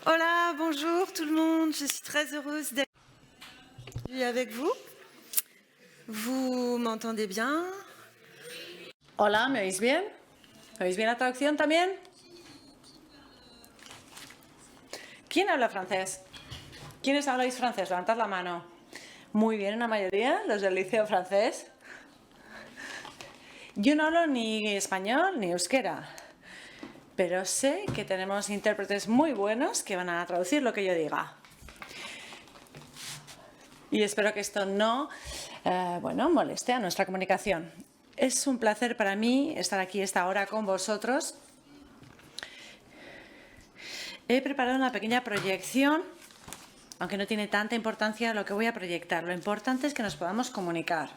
Hola, bonjour tout le monde. Je suis très heureuse d'être avec vous. ¿Vous m'entendez bien? Hola, ¿me oís bien? ¿Me oís bien la traducción también? ¿Quién habla francés? ¿Quiénes habláis francés? Levantad la mano. Muy bien, una mayoría, los del liceo francés. Yo no hablo ni español ni euskera, pero sé que tenemos intérpretes muy buenos que van a traducir lo que yo diga. Y espero que esto no moleste a nuestra comunicación. Es un placer para mí estar aquí esta hora con vosotros. He preparado una pequeña proyección, aunque no tiene tanta importancia lo que voy a proyectar. Lo importante es que nos podamos comunicar,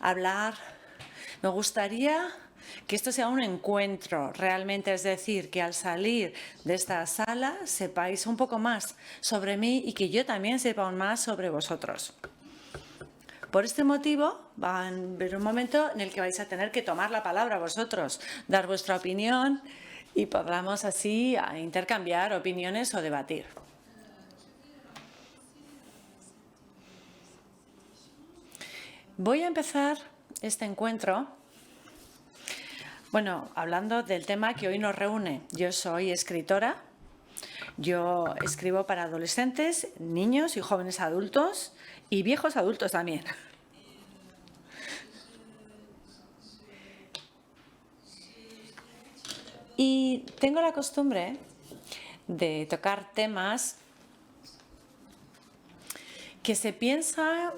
hablar. Me gustaría que esto sea un encuentro realmente, es decir, que al salir de esta sala sepáis un poco más sobre mí y que yo también sepa aún más sobre vosotros. Por este motivo, va a haber un momento en el que vais a tener que tomar la palabra vosotros, dar vuestra opinión y podamos así intercambiar opiniones o debatir. Voy a empezar este encuentro, hablando del tema que hoy nos reúne. Yo soy escritora, yo escribo para adolescentes, niños y jóvenes adultos y viejos adultos también. Y tengo la costumbre de tocar temas que se piensa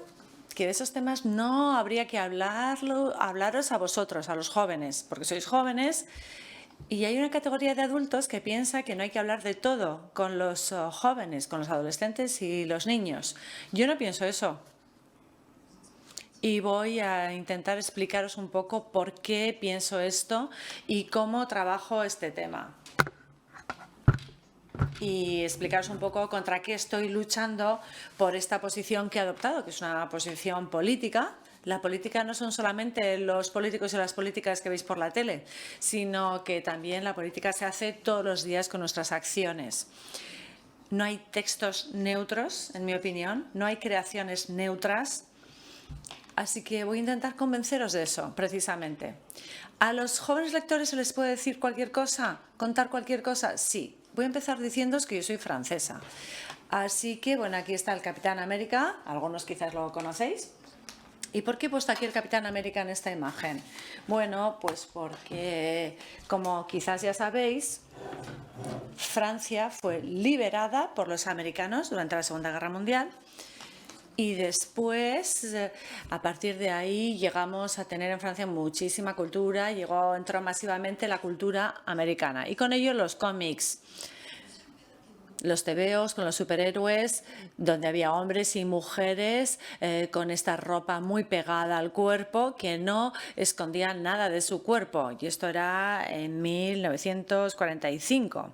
que de esos temas no habría que hablaros a vosotros, a los jóvenes, porque sois jóvenes y hay una categoría de adultos que piensa que no hay que hablar de todo con los jóvenes, con los adolescentes y los niños. Yo no pienso eso. Y voy a intentar explicaros un poco por qué pienso esto y cómo trabajo este tema. Y explicaros un poco contra qué estoy luchando por esta posición que he adoptado, que es una posición política. La política no son solamente los políticos y las políticas que veis por la tele, sino que también la política se hace todos los días con nuestras acciones. No hay textos neutros, en mi opinión, no hay creaciones neutras. Así que voy a intentar convenceros de eso, precisamente. ¿A los jóvenes lectores se les puede decir cualquier cosa? ¿Contar cualquier cosa? Sí. Voy a empezar diciéndoos que yo soy francesa. Así que, aquí está el Capitán América. Algunos quizás lo conocéis. ¿Y por qué he puesto aquí el Capitán América en esta imagen? Bueno, pues porque, como quizás ya sabéis, Francia fue liberada por los americanos durante la Segunda Guerra Mundial. Y después, a partir de ahí, llegamos a tener en Francia muchísima cultura, entró masivamente la cultura americana y con ello los cómics, los tebeos con los superhéroes, donde había hombres y mujeres con esta ropa muy pegada al cuerpo que no escondían nada de su cuerpo. Y esto era en 1945.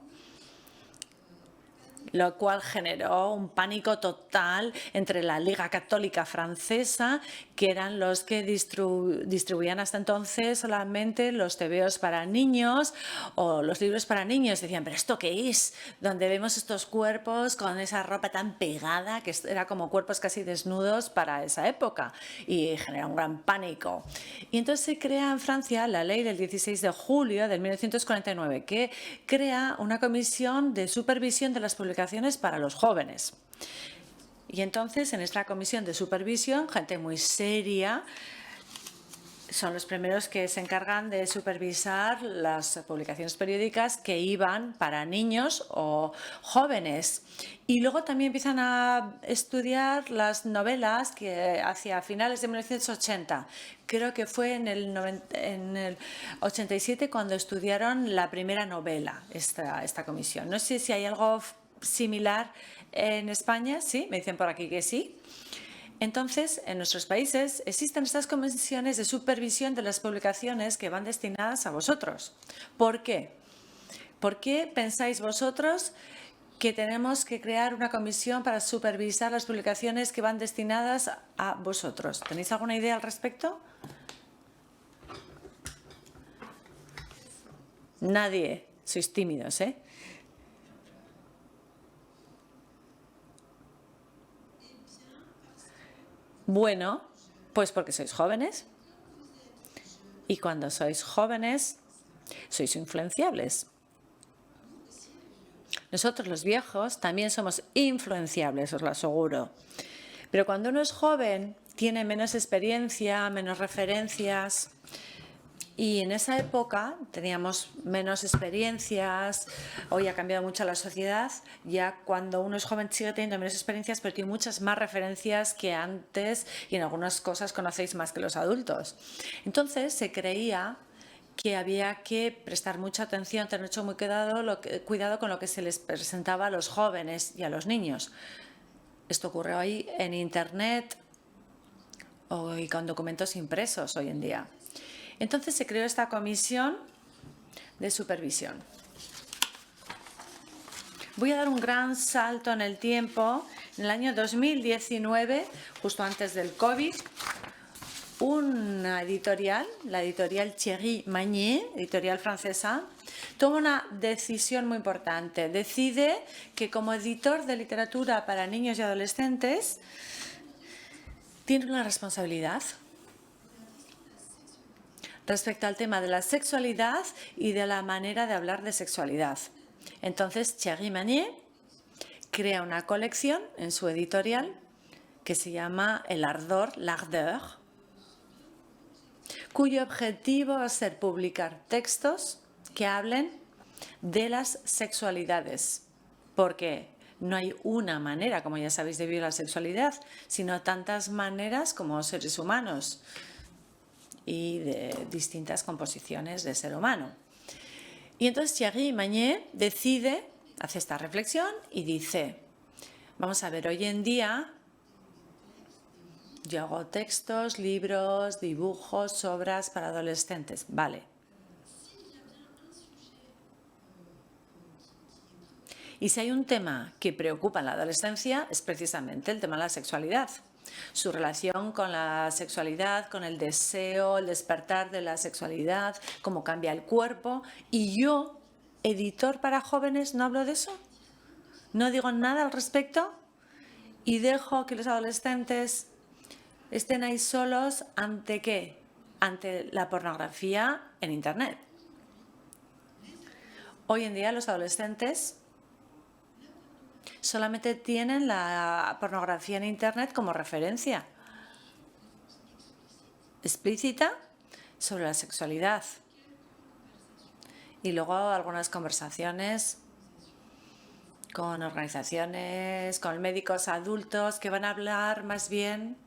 Lo cual generó un pánico total entre la Liga Católica Francesa, que eran los que distribuían hasta entonces solamente los tebeos para niños o los libros para niños. Decían, ¿pero esto qué es? Donde vemos estos cuerpos con esa ropa tan pegada, que era como cuerpos casi desnudos para esa época, y genera un gran pánico. Y entonces se crea en Francia la ley del 16 de julio de 1949, que crea una comisión de supervisión de las publicaciones para los jóvenes. Y entonces, en esta comisión de supervisión, gente muy seria son los primeros que se encargan de supervisar las publicaciones periódicas que iban para niños o jóvenes. Y luego también empiezan a estudiar las novelas que hacia finales de 1980. Creo que fue en el 87 cuando estudiaron la primera novela, esta comisión. No sé si hay algo similar en España. Sí, me dicen por aquí que sí. Entonces, en nuestros países existen estas comisiones de supervisión de las publicaciones que van destinadas a vosotros. ¿Por qué? ¿Por qué pensáis vosotros que tenemos que crear una comisión para supervisar las publicaciones que van destinadas a vosotros? ¿Tenéis alguna idea al respecto? Nadie. Sois tímidos, ¿eh? Bueno, pues porque sois jóvenes. Y cuando sois jóvenes, sois influenciables. Nosotros los viejos también somos influenciables, os lo aseguro. Pero cuando uno es joven, tiene menos experiencia, menos referencias. Y en esa época teníamos menos experiencias. Hoy ha cambiado mucho la sociedad. Ya cuando uno es joven sigue teniendo menos experiencias, pero tiene muchas más referencias que antes y en algunas cosas conocéis más que los adultos. Entonces se creía que había que prestar mucha atención, tener mucho cuidado con lo que se les presentaba a los jóvenes y a los niños. Esto ocurre hoy en Internet y con documentos impresos hoy en día. Entonces se creó esta comisión de supervisión. Voy a dar un gran salto en el tiempo. En el año 2019, justo antes del COVID, una editorial, la editorial Thierry Magnier, editorial francesa, toma una decisión muy importante. Decide que como editor de literatura para niños y adolescentes tiene una responsabilidad respecto al tema de la sexualidad y de la manera de hablar de sexualidad. Entonces, Thierry Magnier crea una colección en su editorial que se llama El Ardor, l'Ardeur, cuyo objetivo va a ser publicar textos que hablen de las sexualidades, porque no hay una manera, como ya sabéis, de vivir la sexualidad, sino tantas maneras como seres humanos y de distintas composiciones de ser humano. Y entonces Thierry Magnier hace esta reflexión y dice, vamos a ver, hoy en día yo hago textos, libros, dibujos, obras para adolescentes, vale. Y si hay un tema que preocupa en la adolescencia es precisamente el tema de la sexualidad. Su relación con la sexualidad, con el deseo, el despertar de la sexualidad, cómo cambia el cuerpo. Y yo, editor para jóvenes, ¿no hablo de eso? ¿No digo nada al respecto? Y dejo que los adolescentes estén ahí solos ¿ante qué? Ante la pornografía en Internet. Hoy en día los adolescentes solamente tienen la pornografía en Internet como referencia explícita sobre la sexualidad. Y luego algunas conversaciones con organizaciones, con médicos adultos que van a hablar más bien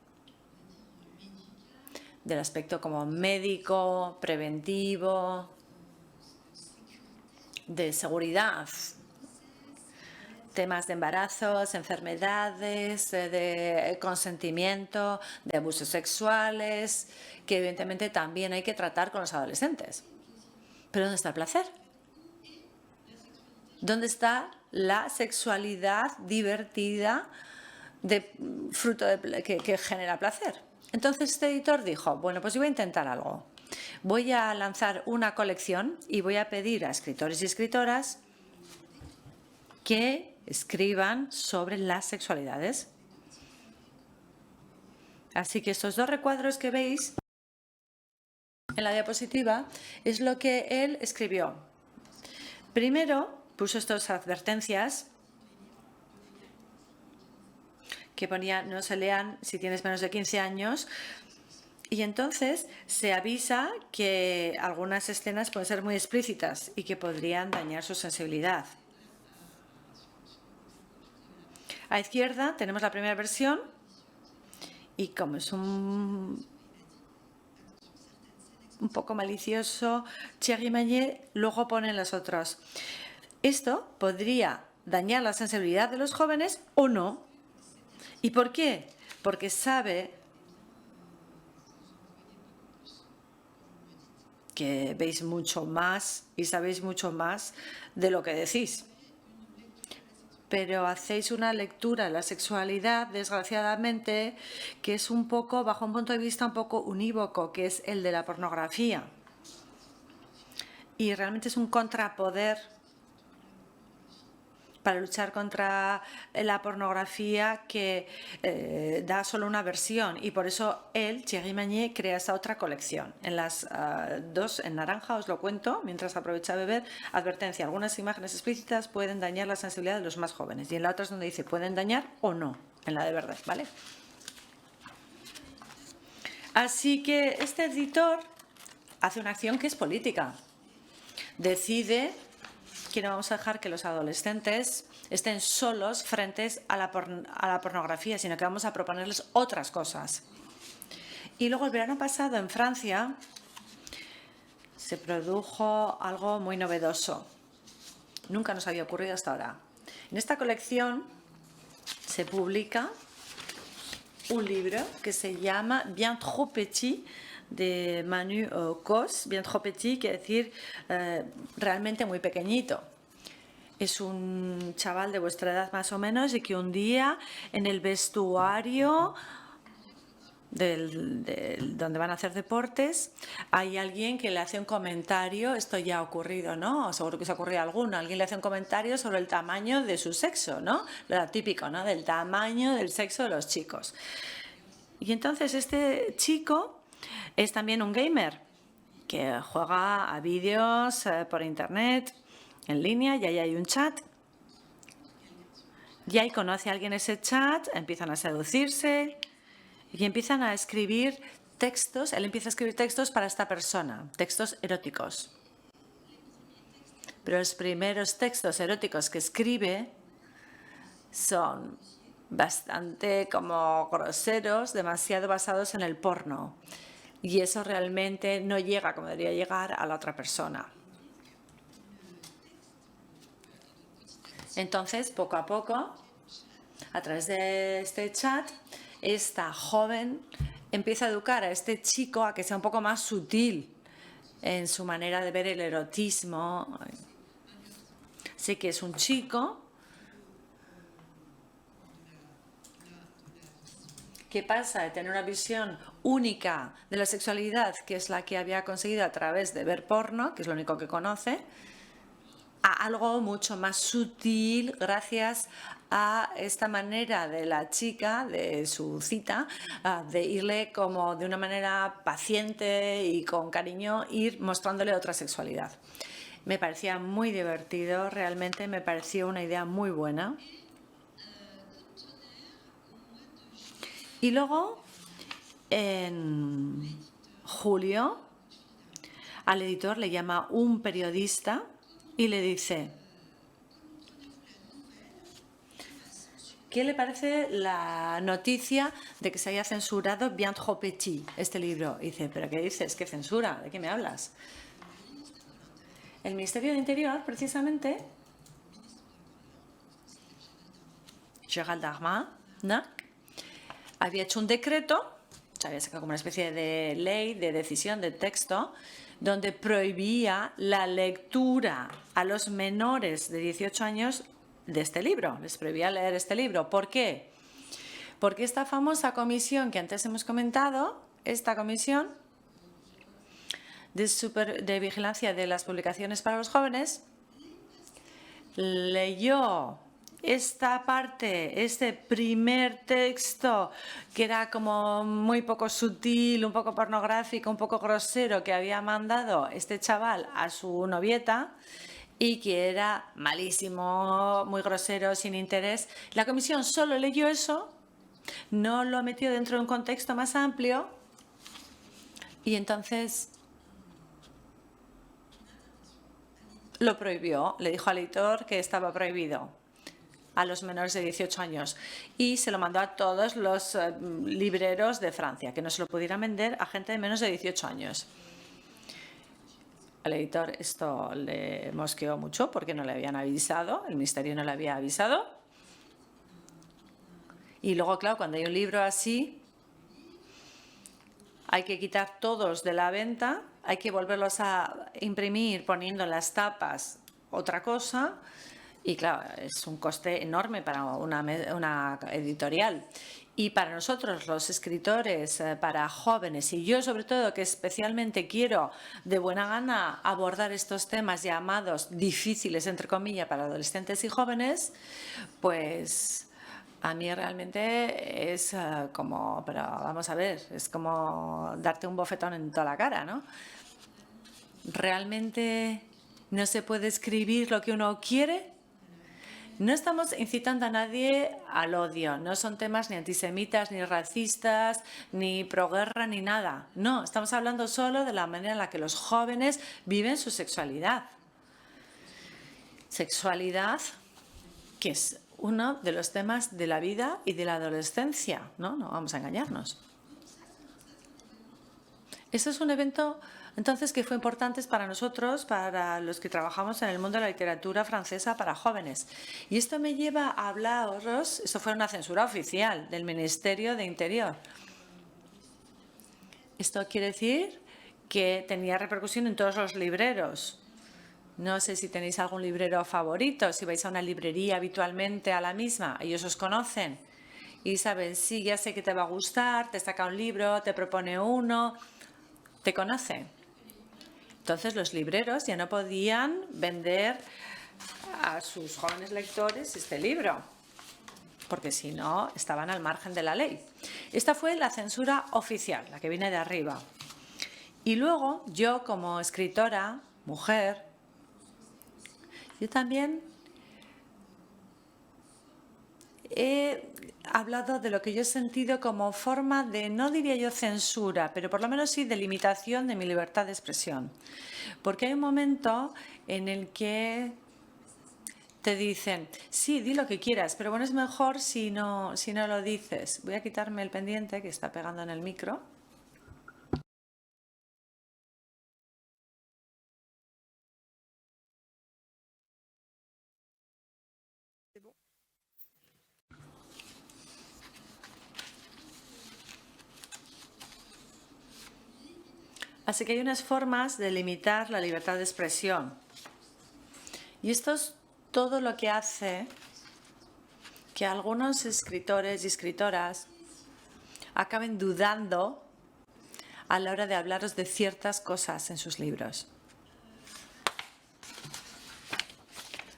del aspecto como médico, preventivo, de seguridad, temas de embarazos, enfermedades, de consentimiento, de abusos sexuales, que evidentemente también hay que tratar con los adolescentes. ¿Pero dónde está el placer? ¿Dónde está la sexualidad divertida, fruto que genera placer? Entonces este editor dijo, bueno, pues yo voy a intentar algo. Voy a lanzar una colección y voy a pedir a escritores y escritoras que escriban sobre las sexualidades. Así que estos dos recuadros que veis en la diapositiva es lo que él escribió. Primero puso estas advertencias que ponía no se lean si tienes menos de 15 años y entonces se avisa que algunas escenas pueden ser muy explícitas y que podrían dañar su sensibilidad. A izquierda tenemos la primera versión y como es un poco malicioso, Thierry Magnier luego pone las otras. Esto podría dañar la sensibilidad de los jóvenes o no. ¿Y por qué? Porque sabe que veis mucho más y sabéis mucho más de lo que decís. Pero hacéis una lectura de la sexualidad, desgraciadamente, que es un poco, bajo un punto de vista un poco unívoco, que es el de la pornografía. Y realmente es un contrapoder para luchar contra la pornografía que da solo una versión, y por eso él, Thierry Magnier, crea esa otra colección. En las dos, en naranja os lo cuento, mientras aprovecha a beber, advertencia, algunas imágenes explícitas pueden dañar la sensibilidad de los más jóvenes, y en la otra es donde dice pueden dañar o no, en la de verde, ¿vale? Así que este editor hace una acción que es política. Decide que no vamos a dejar que los adolescentes estén solos frente a la pornografía, sino que vamos a proponerles otras cosas. Y luego el verano pasado en Francia se produjo algo muy novedoso. Nunca nos había ocurrido hasta ahora. En esta colección se publica un libro que se llama Bien trop petit, de Manu Cos. Bien trop petit quiere decir realmente muy pequeñito. Es un chaval de vuestra edad más o menos y que un día en el vestuario donde van a hacer deportes, hay alguien que le hace un comentario, esto ya ha ocurrido, ¿no? Seguro que se ha ocurrido a alguno, alguien le hace un comentario sobre el tamaño de su sexo, ¿no? Lo típico, ¿no? Del tamaño del sexo de los chicos. Y entonces este chico es también un gamer que juega a vídeos por internet, en línea, y ahí hay un chat. Y ahí conoce a alguien ese chat, empiezan a seducirse y empiezan a escribir textos. Él empieza a escribir textos para esta persona, textos eróticos. Pero los primeros textos eróticos que escribe son bastante como groseros, demasiado basados en el porno. Y eso realmente no llega como debería llegar a la otra persona. Entonces, poco a poco, a través de este chat, esta joven empieza a educar a este chico a que sea un poco más sutil en su manera de ver el erotismo. Así que es un chico que pasa de tener una visión única de la sexualidad, que es la que había conseguido a través de ver porno, que es lo único que conoce, a algo mucho más sutil gracias a esta manera de la chica, de su cita, de irle como de una manera paciente y con cariño, ir mostrándole otra sexualidad. Me parecía muy divertido, realmente me pareció una idea muy buena. Y luego, en julio, al editor le llama un periodista y le dice: ¿qué le parece la noticia de que se haya censurado Bien trop petit, este libro? Y dice: ¿pero qué dices? ¿Qué censura? ¿De qué me hablas? El Ministerio de Interior, precisamente, Gérald Darmanin, ¿no?, había hecho un decreto, se había sacado como una especie de ley, de decisión, de texto, donde prohibía la lectura a los menores de 18 años de este libro. Les prohibía leer este libro. ¿Por qué? Porque esta famosa comisión que antes hemos comentado, esta comisión de vigilancia de las publicaciones para los jóvenes, leyó esta parte, este primer texto que era como muy poco sutil, un poco pornográfico, un poco grosero, que había mandado este chaval a su novieta y que era malísimo, muy grosero, sin interés. La comisión solo leyó eso, no lo metió dentro de un contexto más amplio y entonces lo prohibió, le dijo al editor que estaba prohibido a los menores de 18 años y se lo mandó a todos los libreros de Francia, que no se lo pudieran vender a gente de menos de 18 años. Al editor esto le mosqueó mucho porque no le habían avisado, el ministerio no le había avisado. Y luego, claro, cuando hay un libro así, hay que quitar todos de la venta, hay que volverlos a imprimir poniendo en las tapas otra cosa. Y claro, es un coste enorme para una editorial. Y para nosotros, los escritores, para jóvenes, y yo sobre todo, que especialmente quiero de buena gana abordar estos temas llamados difíciles, entre comillas, para adolescentes y jóvenes, pues a mí realmente es como, pero vamos a ver, es como darte un bofetón en toda la cara, ¿no? Realmente no se puede escribir lo que uno quiere. No estamos incitando a nadie al odio, no son temas ni antisemitas, ni racistas, ni proguerra, ni nada. No, estamos hablando solo de la manera en la que los jóvenes viven su sexualidad. Sexualidad que es uno de los temas de la vida y de la adolescencia, ¿no? No vamos a engañarnos. Esto es un evento, entonces, que fue importante para nosotros, para los que trabajamos en el mundo de la literatura francesa para jóvenes. Y esto me lleva a hablaros, esto fue una censura oficial del Ministerio de Interior. Esto quiere decir que tenía repercusión en todos los libreros. No sé si tenéis algún librero favorito, si vais a una librería habitualmente a la misma, ellos os conocen y saben, sí, ya sé que te va a gustar, te saca un libro, te propone uno, te conocen. Entonces los libreros ya no podían vender a sus jóvenes lectores este libro, porque si no estaban al margen de la ley. Esta fue la censura oficial, la que viene de arriba. Y luego yo, como escritora, mujer, yo también he hablado de lo que yo he sentido como forma de, no diría yo censura, pero por lo menos sí de limitación de mi libertad de expresión. Porque hay un momento en el que te dicen, sí, di lo que quieras, pero bueno, es mejor si no lo dices. Voy a quitarme el pendiente que está pegando en el micro. Así que hay unas formas de limitar la libertad de expresión. Y esto es todo lo que hace que algunos escritores y escritoras acaben dudando a la hora de hablaros de ciertas cosas en sus libros.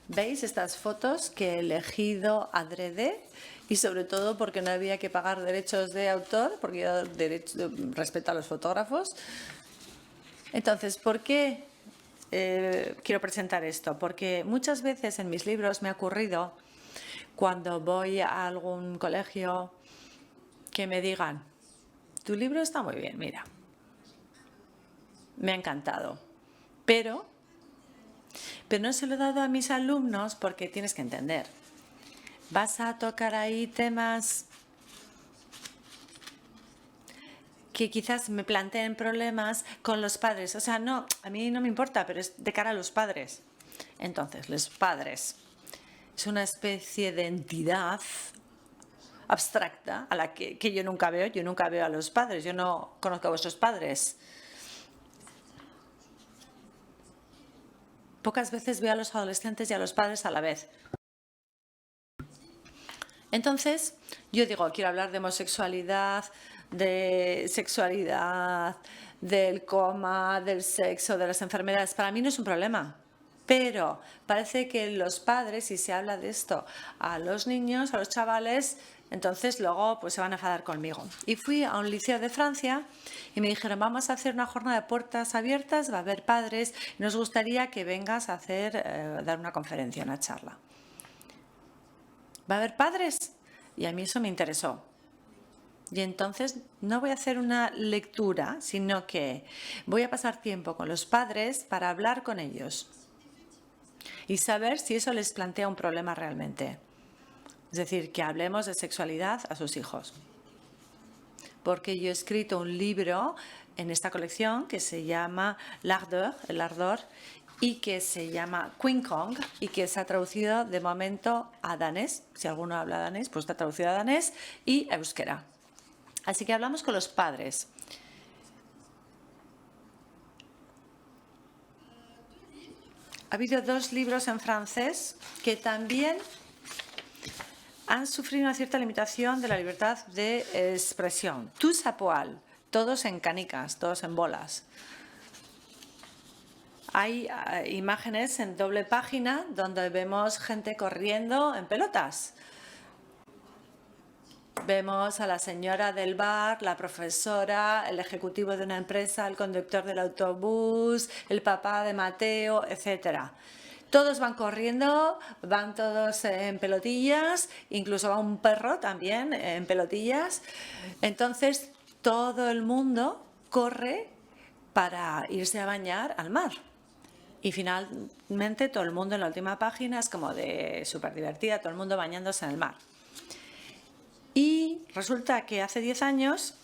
¿Veis estas fotos que he elegido adrede? Y sobre todo porque no había que pagar derechos de autor, porque yo respeto a los fotógrafos. Entonces, ¿por qué quiero presentar esto? Porque muchas veces en mis libros me ha ocurrido, cuando voy a algún colegio, que me digan, tu libro está muy bien, mira, me ha encantado, pero no se lo he dado a mis alumnos porque tienes que entender, vas a tocar ahí temas que quizás me planteen problemas con los padres. O sea, no, a mí no me importa, pero es de cara a los padres. Entonces, los padres es una especie de entidad abstracta a la que yo nunca veo. Yo nunca veo a los padres, yo no conozco a vuestros padres. Pocas veces veo a los adolescentes y a los padres a la vez. Entonces, yo digo, quiero hablar de homosexualidad, de sexualidad, del coma, del sexo, de las enfermedades. Para mí no es un problema. Pero parece que los padres, si se habla de esto a los niños, a los chavales, entonces luego pues se van a enfadar conmigo. Y fui a un liceo de Francia y me dijeron, vamos a hacer una jornada de puertas abiertas, va a haber padres, y nos gustaría que vengas a dar una conferencia, una charla. ¿Va a haber padres? Y a mí eso me interesó. Y entonces no voy a hacer una lectura, sino que voy a pasar tiempo con los padres para hablar con ellos y saber si eso les plantea un problema realmente. Es decir, que hablemos de sexualidad a sus hijos. Porque yo he escrito un libro en esta colección que se llama L'Ardeur, el ardor, y que se llama Queen Kong y que se ha traducido de momento a danés. Si alguno habla danés, pues está traducido a danés y a euskera. Así que hablamos con los padres. ha habido 2 libros en francés que también han sufrido una cierta limitación de la libertad de expresión. Tous à poil, todos en canicas, todos en bolas. Hay imágenes en doble página donde vemos gente corriendo en pelotas. Vemos a la señora del bar, la profesora, el ejecutivo de una empresa, el conductor del autobús, el papá de Mateo, etc. Todos van corriendo, van todos en pelotillas, incluso va un perro también en pelotillas. Entonces, todo el mundo corre para irse a bañar al mar. Y finalmente todo el mundo en la última página es como de súper divertida, todo el mundo bañándose en el mar. Y resulta que hace 10 años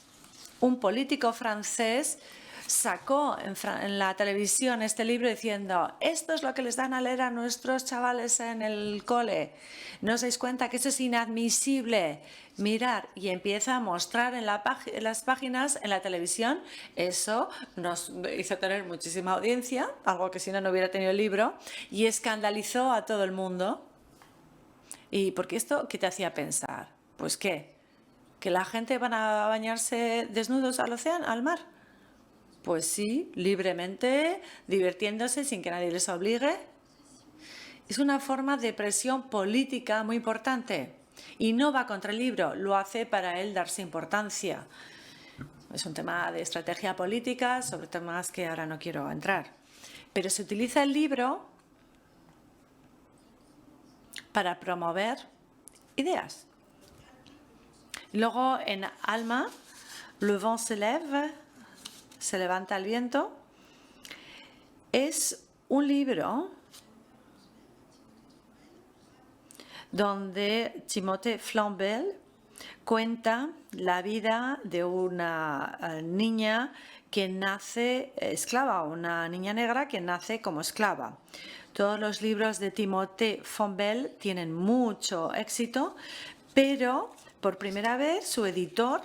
un político francés sacó en la televisión este libro diciendo: esto es lo que les dan a leer a nuestros chavales en el cole. ¿No os dais cuenta que eso es inadmisible? Mirar, y empieza a mostrar en las páginas en la televisión. Eso nos hizo tener muchísima audiencia, algo que si no hubiera tenido el libro, y escandalizó a todo el mundo. ¿Y por qué esto qué te hacía pensar? Pues ¿qué? ¿Que la gente van a bañarse desnudos al océano, al mar? Pues sí, libremente, divirtiéndose sin que nadie les obligue. Es una forma de presión política muy importante y no va contra el libro, lo hace para él darse importancia. Es un tema de estrategia política, sobre temas que ahora no quiero entrar. Pero se utiliza el libro para promover ideas. Luego en Alma, Le vent se lève, se levanta el viento. Es un libro donde Timothée Flambel cuenta la vida de una niña que nace esclava, una niña negra que nace como esclava. Todos los libros de Timothée Flambel tienen mucho éxito, pero por primera vez su editor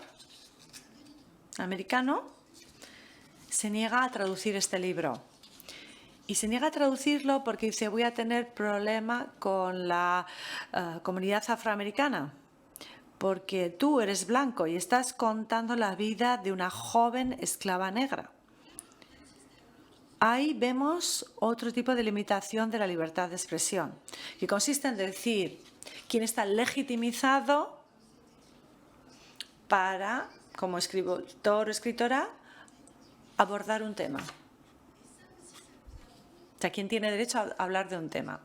americano se niega a traducir este libro. Y se niega a traducirlo porque dice: voy a tener problema con la comunidad afroamericana, porque tú eres blanco y estás contando la vida de una joven esclava negra. Ahí vemos otro tipo de limitación de la libertad de expresión, que consiste en decir quién está legitimizado para, como escritor o escritora, abordar un tema. O sea, ¿quién tiene derecho a hablar de un tema?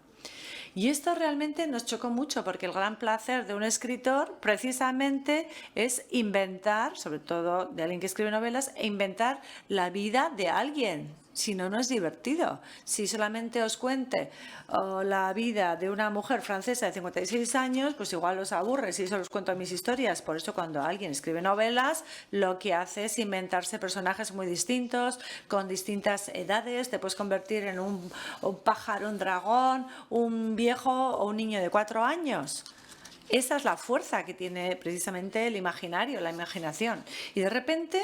Y esto realmente nos chocó mucho, porque el gran placer de un escritor precisamente es inventar, sobre todo de alguien que escribe novelas, e inventar la vida de alguien. Si no, no es divertido. Si solamente os cuente la vida de una mujer francesa de 56 años, pues igual os aburre si solo os cuento mis historias. Por eso cuando alguien escribe novelas, lo que hace es inventarse personajes muy distintos, con distintas edades. Te puedes convertir en un pájaro, un dragón, un viejo o un niño de 4 años. Esa es la fuerza que tiene precisamente el imaginario, la imaginación. Y de repente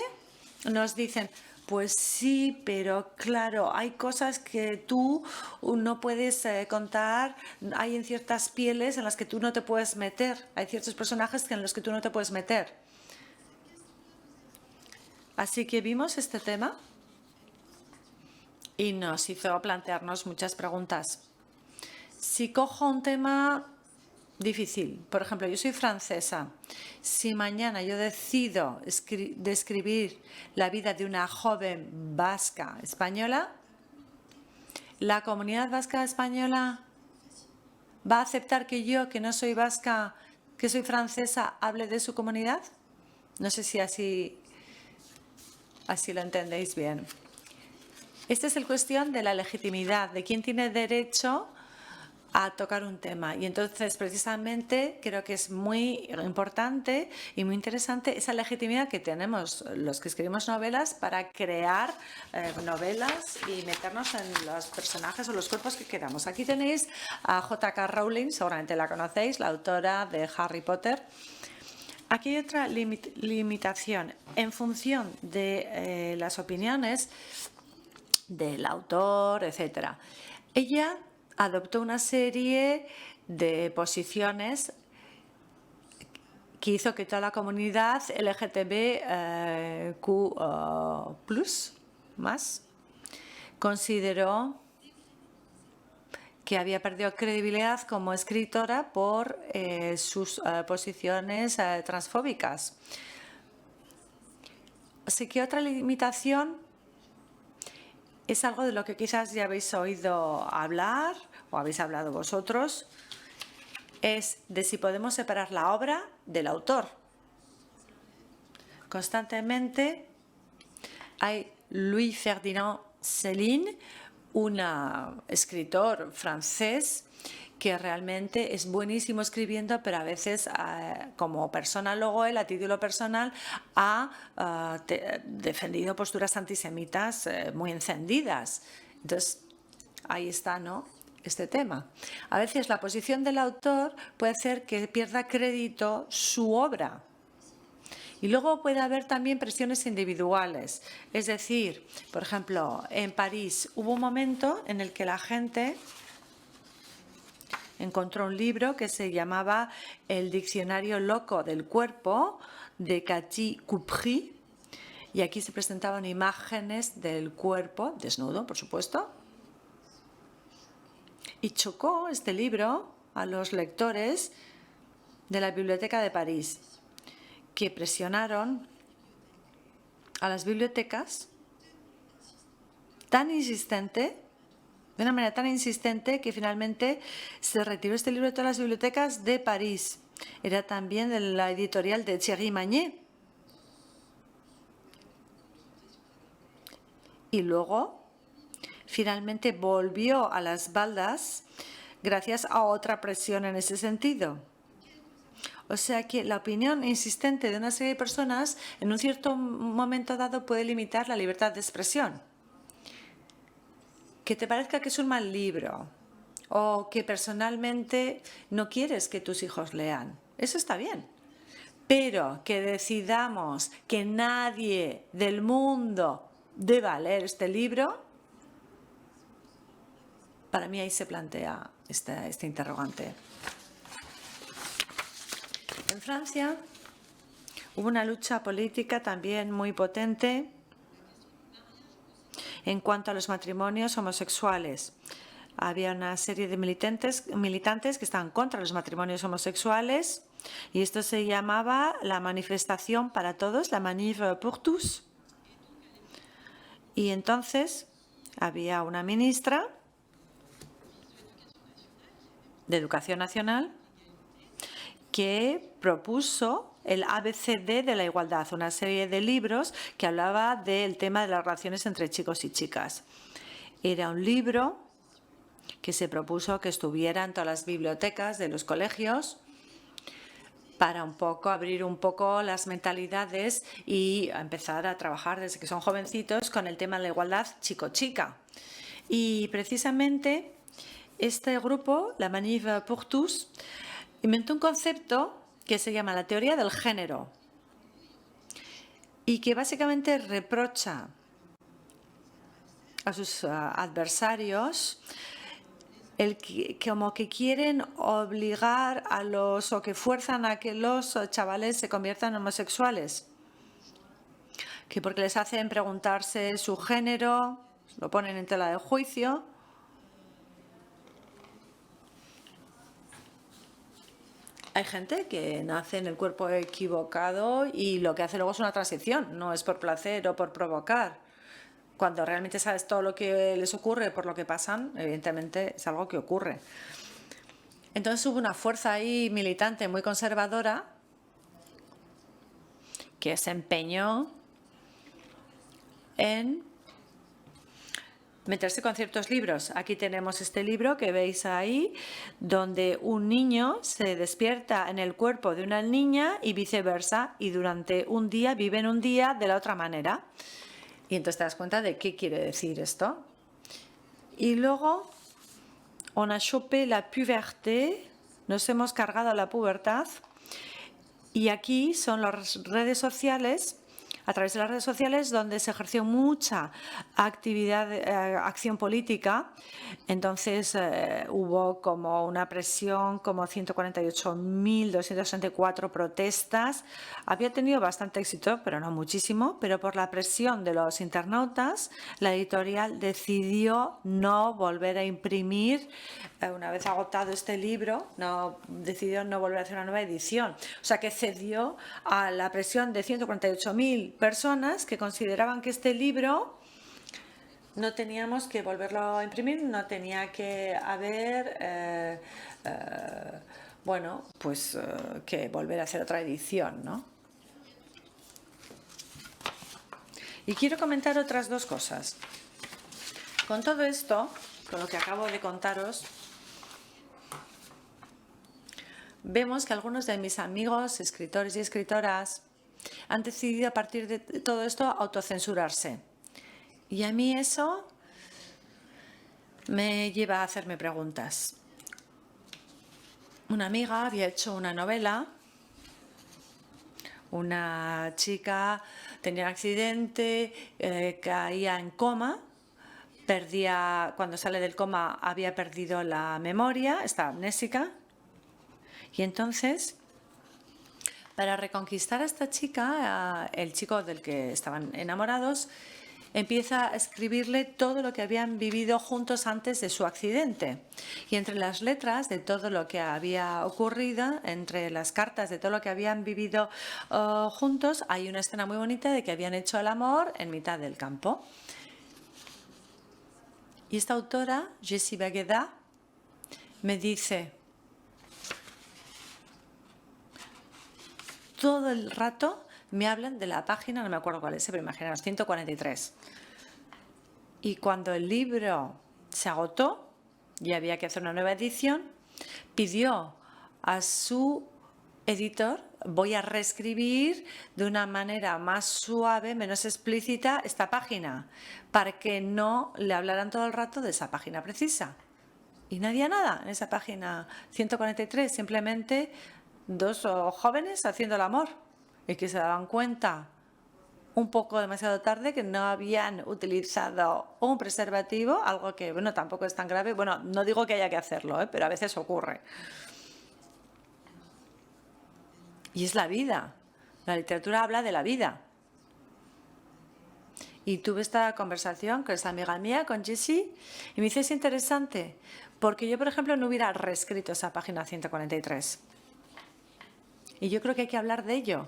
nos dicen: pues sí, pero claro, hay cosas que tú no puedes contar, hay en ciertas pieles en las que tú no te puedes meter, hay ciertos personajes en los que tú no te puedes meter. Así que vimos este tema y nos hizo plantearnos muchas preguntas. Si cojo un tema difícil, por ejemplo, yo soy francesa, si mañana yo decido describir la vida de una joven vasca española, ¿la comunidad vasca española va a aceptar que yo, que no soy vasca, que soy francesa, hable de su comunidad? No sé si así lo entendéis bien. Esta es la cuestión de la legitimidad, de quién tiene derecho a tocar un tema. Y entonces, precisamente, creo que es muy importante y muy interesante esa legitimidad que tenemos los que escribimos novelas para crear novelas y meternos en los personajes o los cuerpos que queramos. Aquí tenéis a J.K. Rowling, seguramente la conocéis, la autora de Harry Potter. Aquí hay otra limitación. En función de las opiniones del autor, etcétera, ella adoptó una serie de posiciones que hizo que toda la comunidad LGTBQ más consideró que había perdido credibilidad como escritora por sus posiciones transfóbicas. Así que otra limitación es algo de lo que quizás ya habéis oído hablar o habéis hablado vosotros, es de si podemos separar la obra del autor. Constantemente hay Louis Ferdinand Céline, un escritor francés que realmente es buenísimo escribiendo, pero a veces como persona, luego él a título personal ha defendido posturas antisemitas muy encendidas. Entonces, ahí está, ¿no?, este tema. A veces la posición del autor puede hacer que pierda crédito su obra. Y luego puede haber también presiones individuales. Es decir, por ejemplo, en París hubo un momento en el que la gente encontró un libro que se llamaba El diccionario loco del cuerpo, de Cathy Coupry, y aquí se presentaban imágenes del cuerpo, desnudo, por supuesto, y chocó este libro a los lectores de la Biblioteca de París, que presionaron a las bibliotecas de una manera tan insistente que finalmente se retiró este libro de todas las bibliotecas de París. Era también de la editorial de Thierry Magnier. Y luego, finalmente volvió a las baldas gracias a otra presión en ese sentido. O sea que la opinión insistente de una serie de personas en un cierto momento dado puede limitar la libertad de expresión. Que te parezca que es un mal libro o que personalmente no quieres que tus hijos lean, eso está bien. Pero que decidamos que nadie del mundo deba leer este libro, para mí ahí se plantea este interrogante. En Francia hubo una lucha política también muy potente en cuanto a los matrimonios homosexuales. Había una serie de militantes que estaban contra los matrimonios homosexuales y esto se llamaba la manifestación para todos, la Manif pour tous. Y entonces había una ministra de Educación Nacional que propuso el ABCD de la igualdad, una serie de libros que hablaba del tema de las relaciones entre chicos y chicas. Era un libro que se propuso que estuviera en todas las bibliotecas de los colegios para abrir un poco las mentalidades y empezar a trabajar desde que son jovencitos con el tema de la igualdad chico-chica. Y precisamente este grupo, la Manif pour tous, inventó un concepto que se llama la teoría del género y que básicamente reprocha a sus adversarios como que quieren obligar o que fuerzan a que los chavales se conviertan en homosexuales, que porque les hacen preguntarse su género, lo ponen en tela de juicio. Hay gente que nace en el cuerpo equivocado y lo que hace luego es una transición, no es por placer o por provocar. Cuando realmente sabes todo lo que les ocurre por lo que pasan, evidentemente es algo que ocurre. Entonces hubo una fuerza ahí militante muy conservadora que se empeñó en meterse con ciertos libros. Aquí tenemos este libro que veis ahí, donde un niño se despierta en el cuerpo de una niña y viceversa, y durante un día viven un día de la otra manera. Y entonces te das cuenta de qué quiere decir esto. Y luego, on a chopé la puberté, nos hemos cargado la pubertad, y aquí son las redes sociales a través de las redes sociales, donde se ejerció mucha acción política. Entonces hubo como una presión, como 148.264 protestas. Había tenido bastante éxito, pero no muchísimo, pero por la presión de los internautas, la editorial decidió no volver a imprimir. Una vez agotado este libro, decidió no volver a hacer una nueva edición. O sea que cedió a la presión de 148.000 personas que consideraban que este libro no teníamos que volverlo a imprimir, no tenía que haber, que volver a hacer otra edición, ¿no? Y quiero comentar otras dos cosas. Con todo esto, con lo que acabo de contaros, vemos que algunos de mis amigos, escritores y escritoras, han decidido a partir de todo esto autocensurarse. Y a mí eso me lleva a hacerme preguntas. Una amiga había hecho una novela. Una chica tenía un accidente, caía en coma, cuando sale del coma había perdido la memoria, estaba amnésica. Y entonces, para reconquistar a esta chica, el chico del que estaban enamorados, empieza a escribirle todo lo que habían vivido juntos antes de su accidente. Y entre las letras de todo lo que había ocurrido, entre las cartas de todo lo que habían vivido juntos, hay una escena muy bonita de que habían hecho el amor en mitad del campo. Y esta autora, Jessie Bagueda, me dice: todo el rato me hablan de la página, no me acuerdo cuál es, pero imaginaos, 143. Y cuando el libro se agotó y había que hacer una nueva edición, pidió a su editor: voy a reescribir de una manera más suave, menos explícita esta página, para que no le hablaran todo el rato de esa página precisa. Y no había nada en esa página 143, simplemente dos jóvenes haciendo el amor y que se daban cuenta un poco demasiado tarde que no habían utilizado un preservativo, algo que, bueno, tampoco es tan grave. Bueno, no digo que haya que hacerlo, pero a veces ocurre. Y es la vida. La literatura habla de la vida. Y tuve esta conversación con esta amiga mía, con Jessie, y me dice: es interesante, porque yo, por ejemplo, no hubiera reescrito esa página 143. Y yo creo que hay que hablar de ello.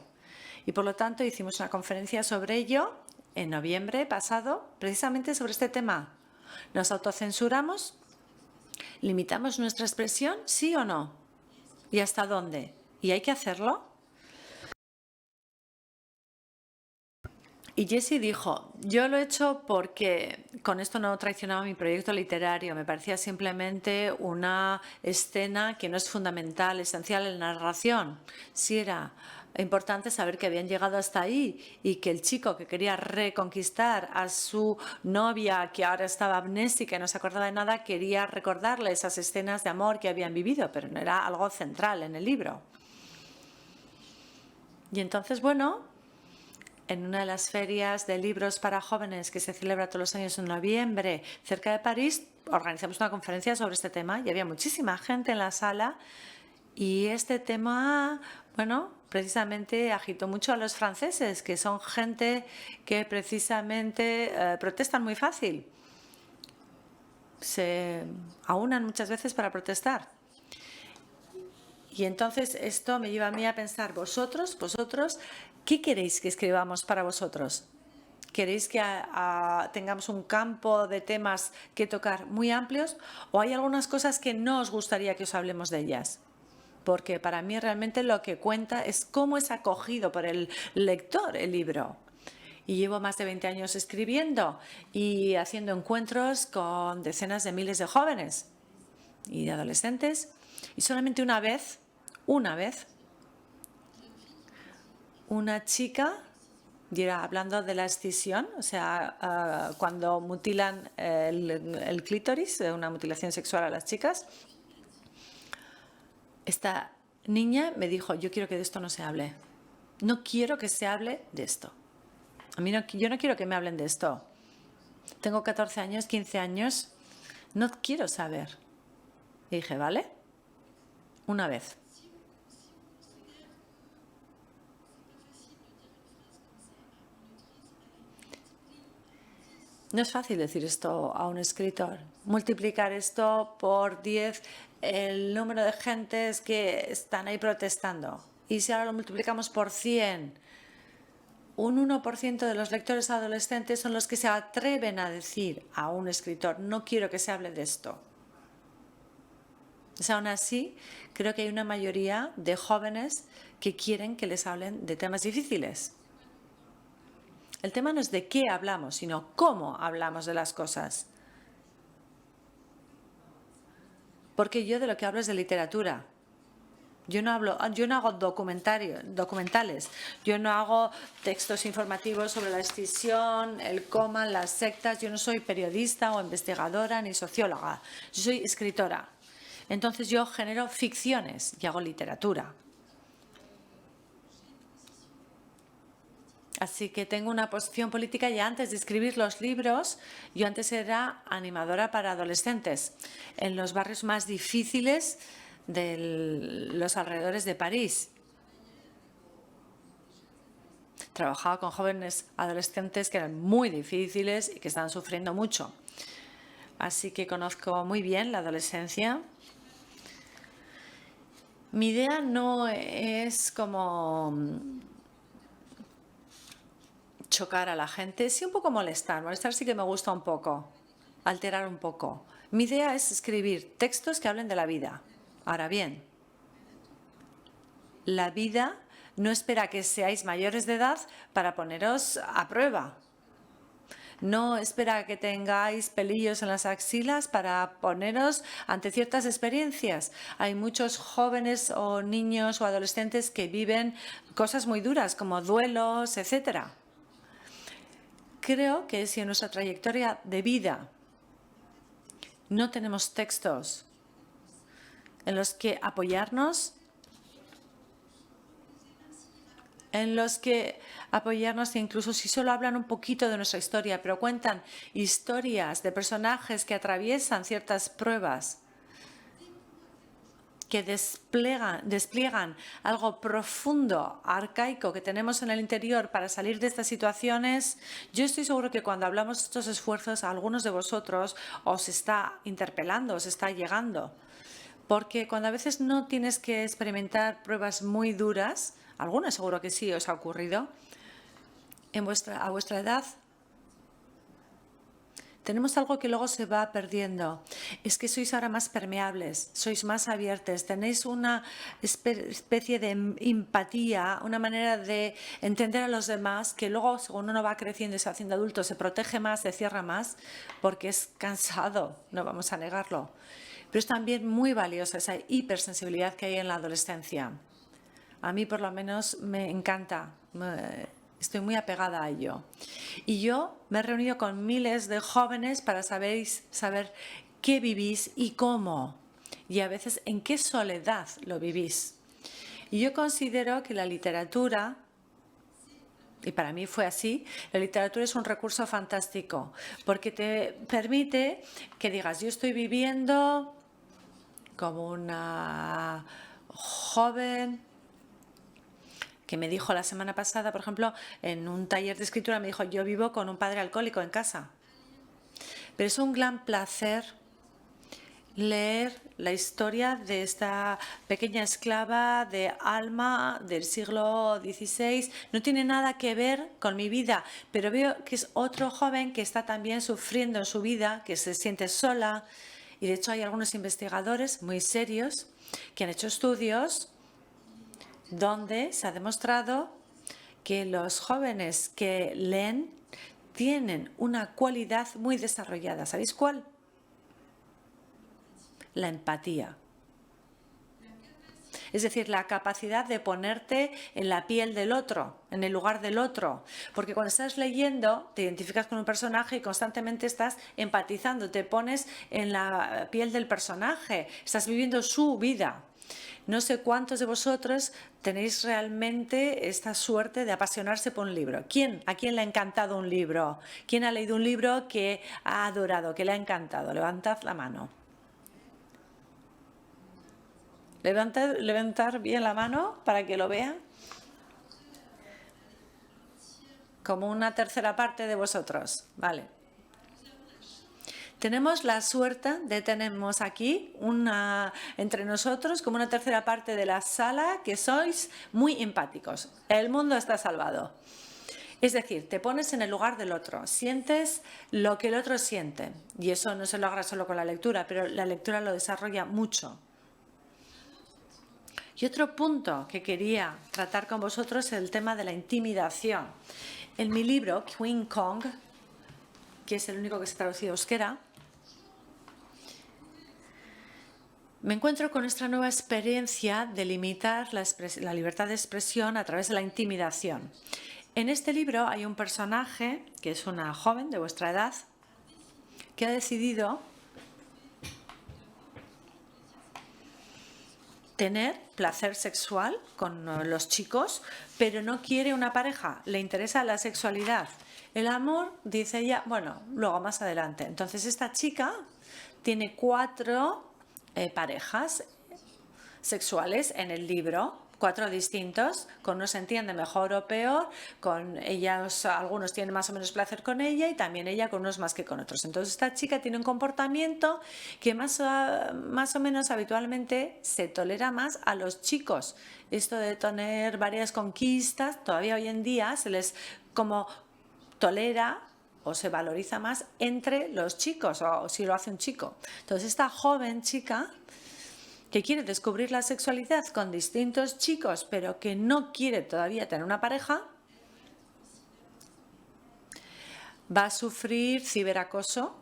Y por lo tanto hicimos una conferencia sobre ello en noviembre pasado, precisamente sobre este tema. ¿Nos autocensuramos? ¿Limitamos nuestra expresión? ¿Sí o no? ¿Y hasta dónde? ¿Y hay que hacerlo? Y Jessie dijo: yo lo he hecho porque con esto no traicionaba mi proyecto literario, me parecía simplemente una escena que no es fundamental, esencial en la narración. Sí era importante saber que habían llegado hasta ahí y que el chico que quería reconquistar a su novia, que ahora estaba amnésica y no se acordaba de nada, quería recordarle esas escenas de amor que habían vivido, pero no era algo central en el libro. Y entonces, bueno, en una de las ferias de libros para jóvenes que se celebra todos los años en noviembre cerca de París, organizamos una conferencia sobre este tema y había muchísima gente en la sala, y este tema, bueno, precisamente agitó mucho a los franceses, que son gente que precisamente protestan muy fácil. Se aunan muchas veces para protestar. Y entonces esto me lleva a mí a pensar: vosotros, ¿qué queréis que escribamos para vosotros? ¿Queréis que tengamos un campo de temas que tocar muy amplios, o hay algunas cosas que no os gustaría que os hablemos de ellas? Porque para mí realmente lo que cuenta es cómo es acogido por el lector el libro. Y llevo más de 20 años escribiendo y haciendo encuentros con decenas de miles de jóvenes y de adolescentes, y solamente una vez, una chica, hablando de la escisión, o sea, cuando mutilan el clítoris, una mutilación sexual a las chicas, esta niña me dijo: yo quiero que de esto no se hable. No quiero que se hable de esto. Yo no quiero que me hablen de esto. Tengo 14 años, 15 años, no quiero saber. Y dije, vale, una vez. No es fácil decir esto a un escritor. Multiplicar esto por 10, el número de gentes que están ahí protestando. Y si ahora lo multiplicamos por 100, un 1% de los lectores adolescentes son los que se atreven a decir a un escritor, no quiero que se hable de esto. Aún así, creo que hay una mayoría de jóvenes que quieren que les hablen de temas difíciles. El tema no es de qué hablamos, sino cómo hablamos de las cosas. Porque yo de lo que hablo es de literatura. Yo no hago documentales, yo no hago textos informativos sobre la escisión, el coma, las sectas. Yo no soy periodista o investigadora ni socióloga. Yo soy escritora. Entonces yo genero ficciones y hago literatura. Así que tengo una posición política ya antes de escribir los libros. Yo antes era animadora para adolescentes en los barrios más difíciles de los alrededores de París. Trabajaba con jóvenes adolescentes que eran muy difíciles y que estaban sufriendo mucho. Así que conozco muy bien la adolescencia. Mi idea no es como chocar a la gente, sí un poco molestar. Molestar sí que me gusta un poco, alterar un poco. Mi idea es escribir textos que hablen de la vida. Ahora bien, la vida no espera que seáis mayores de edad para poneros a prueba. No espera que tengáis pelillos en las axilas para poneros ante ciertas experiencias. Hay muchos jóvenes o niños o adolescentes que viven cosas muy duras como duelos, etcétera. Creo que si en nuestra trayectoria de vida no tenemos textos en los que apoyarnos, incluso si solo hablan un poquito de nuestra historia, pero cuentan historias de personajes que atraviesan ciertas pruebas, que despliegan algo profundo, arcaico que tenemos en el interior para salir de estas situaciones. Yo estoy seguro que cuando hablamos de estos esfuerzos, a algunos de vosotros os está interpelando, os está llegando. Porque cuando a veces no tienes que experimentar pruebas muy duras, algunas seguro que sí os ha ocurrido, a vuestra edad, tenemos algo que luego se va perdiendo. Es que sois ahora más permeables, sois más abiertos, tenéis una especie de empatía, una manera de entender a los demás que luego, según uno va creciendo y se va haciendo adulto, se protege más, se cierra más, porque es cansado, no vamos a negarlo. Pero es también muy valiosa esa hipersensibilidad que hay en la adolescencia. A mí, por lo menos, me encanta. Estoy muy apegada a ello. Y yo me he reunido con miles de jóvenes para saber qué vivís y cómo. Y a veces en qué soledad lo vivís. Y yo considero que la literatura, y para mí fue así, la literatura es un recurso fantástico. Porque te permite que digas, yo estoy viviendo como una joven que me dijo la semana pasada, por ejemplo, en un taller de escritura, me dijo, yo vivo con un padre alcohólico en casa. Pero es un gran placer leer la historia de esta pequeña esclava de Alma del siglo XVI. No tiene nada que ver con mi vida, pero veo que es otro joven que está también sufriendo en su vida, que se siente sola. Y de hecho hay algunos investigadores muy serios que han hecho estudios donde se ha demostrado que los jóvenes que leen tienen una cualidad muy desarrollada. ¿Sabéis cuál? La empatía. Es decir, la capacidad de ponerte en la piel del otro, en el lugar del otro. Porque cuando estás leyendo, te identificas con un personaje y constantemente estás empatizando, te pones en la piel del personaje, estás viviendo su vida. No sé cuántos de vosotros tenéis realmente esta suerte de apasionarse por un libro. ¿A quién le ha encantado un libro? ¿Quién ha leído un libro que ha adorado, que le ha encantado? Levantad la mano. Levantar bien la mano para que lo vean. Como una tercera parte de vosotros. Vale. Tenemos la suerte de tenemos aquí entre nosotros como una tercera parte de la sala que sois muy empáticos. El mundo está salvado. Es decir, te pones en el lugar del otro, sientes lo que el otro siente. Y eso no se logra solo con la lectura, pero la lectura lo desarrolla mucho. Y otro punto que quería tratar con vosotros es el tema de la intimidación. En mi libro, Queen Kong, que es el único que se ha traducido a euskera, me encuentro con nuestra nueva experiencia de limitar la libertad de expresión a través de la intimidación. En este libro hay un personaje, que es una joven de vuestra edad, que ha decidido tener placer sexual con los chicos, pero no quiere una pareja, le interesa la sexualidad. El amor, dice ella, bueno, luego más adelante. Entonces esta chica tiene 4 parejas sexuales en el libro, 4 distintos, con unos se entiende mejor o peor, con ellas algunos tienen más o menos placer con ella y también ella con unos más que con otros. Entonces esta chica tiene un comportamiento que más o menos habitualmente se tolera más a los chicos. Esto de tener varias conquistas, todavía hoy en día se les como tolera o se valoriza más entre los chicos, o si lo hace un chico. Entonces esta joven chica que quiere descubrir la sexualidad con distintos chicos, pero que no quiere todavía tener una pareja, va a sufrir ciberacoso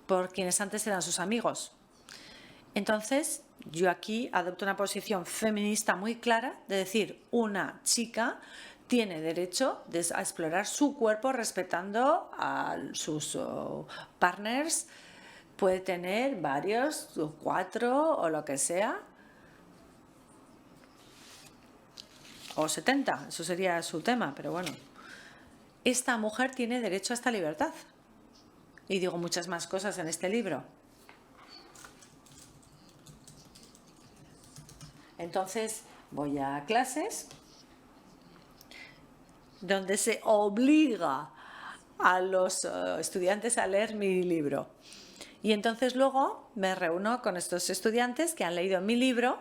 por quienes antes eran sus amigos. Entonces, yo aquí adopto una posición feminista muy clara de decir, una chica tiene derecho a explorar su cuerpo respetando a sus partners. Puede tener varios, 4 o lo que sea, o 70, eso sería su tema, pero bueno. Esta mujer tiene derecho a esta libertad. Y digo muchas más cosas en este libro. Entonces voy a clases donde se obliga a los estudiantes a leer mi libro. Y entonces luego me reúno con estos estudiantes que han leído mi libro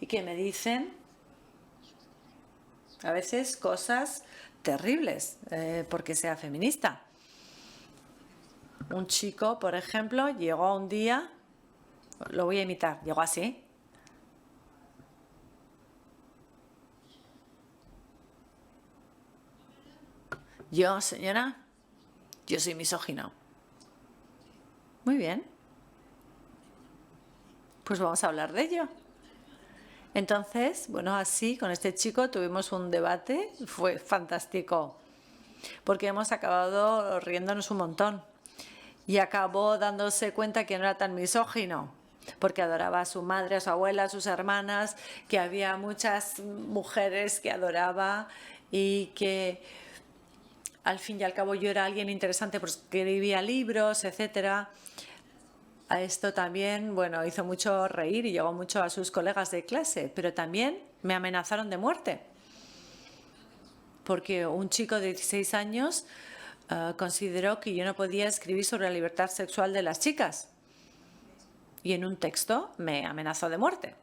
y que me dicen a veces cosas terribles porque sea feminista. Un chico, por ejemplo, llegó un día, lo voy a imitar, llegó así. Yo, señora, yo soy misógino. Muy bien. Pues vamos a hablar de ello. Entonces, bueno, así con este chico tuvimos un debate, fue fantástico, porque hemos acabado riéndonos un montón. Y acabó dándose cuenta que no era tan misógino, porque adoraba a su madre, a su abuela, a sus hermanas, que había muchas mujeres que adoraba y que al fin y al cabo yo era alguien interesante porque escribía libros, etcétera. A esto también, bueno, hizo mucho reír y llegó mucho a sus colegas de clase, pero también me amenazaron de muerte. Porque un chico de 16 años consideró que yo no podía escribir sobre la libertad sexual de las chicas. Y en un texto me amenazó de muerte.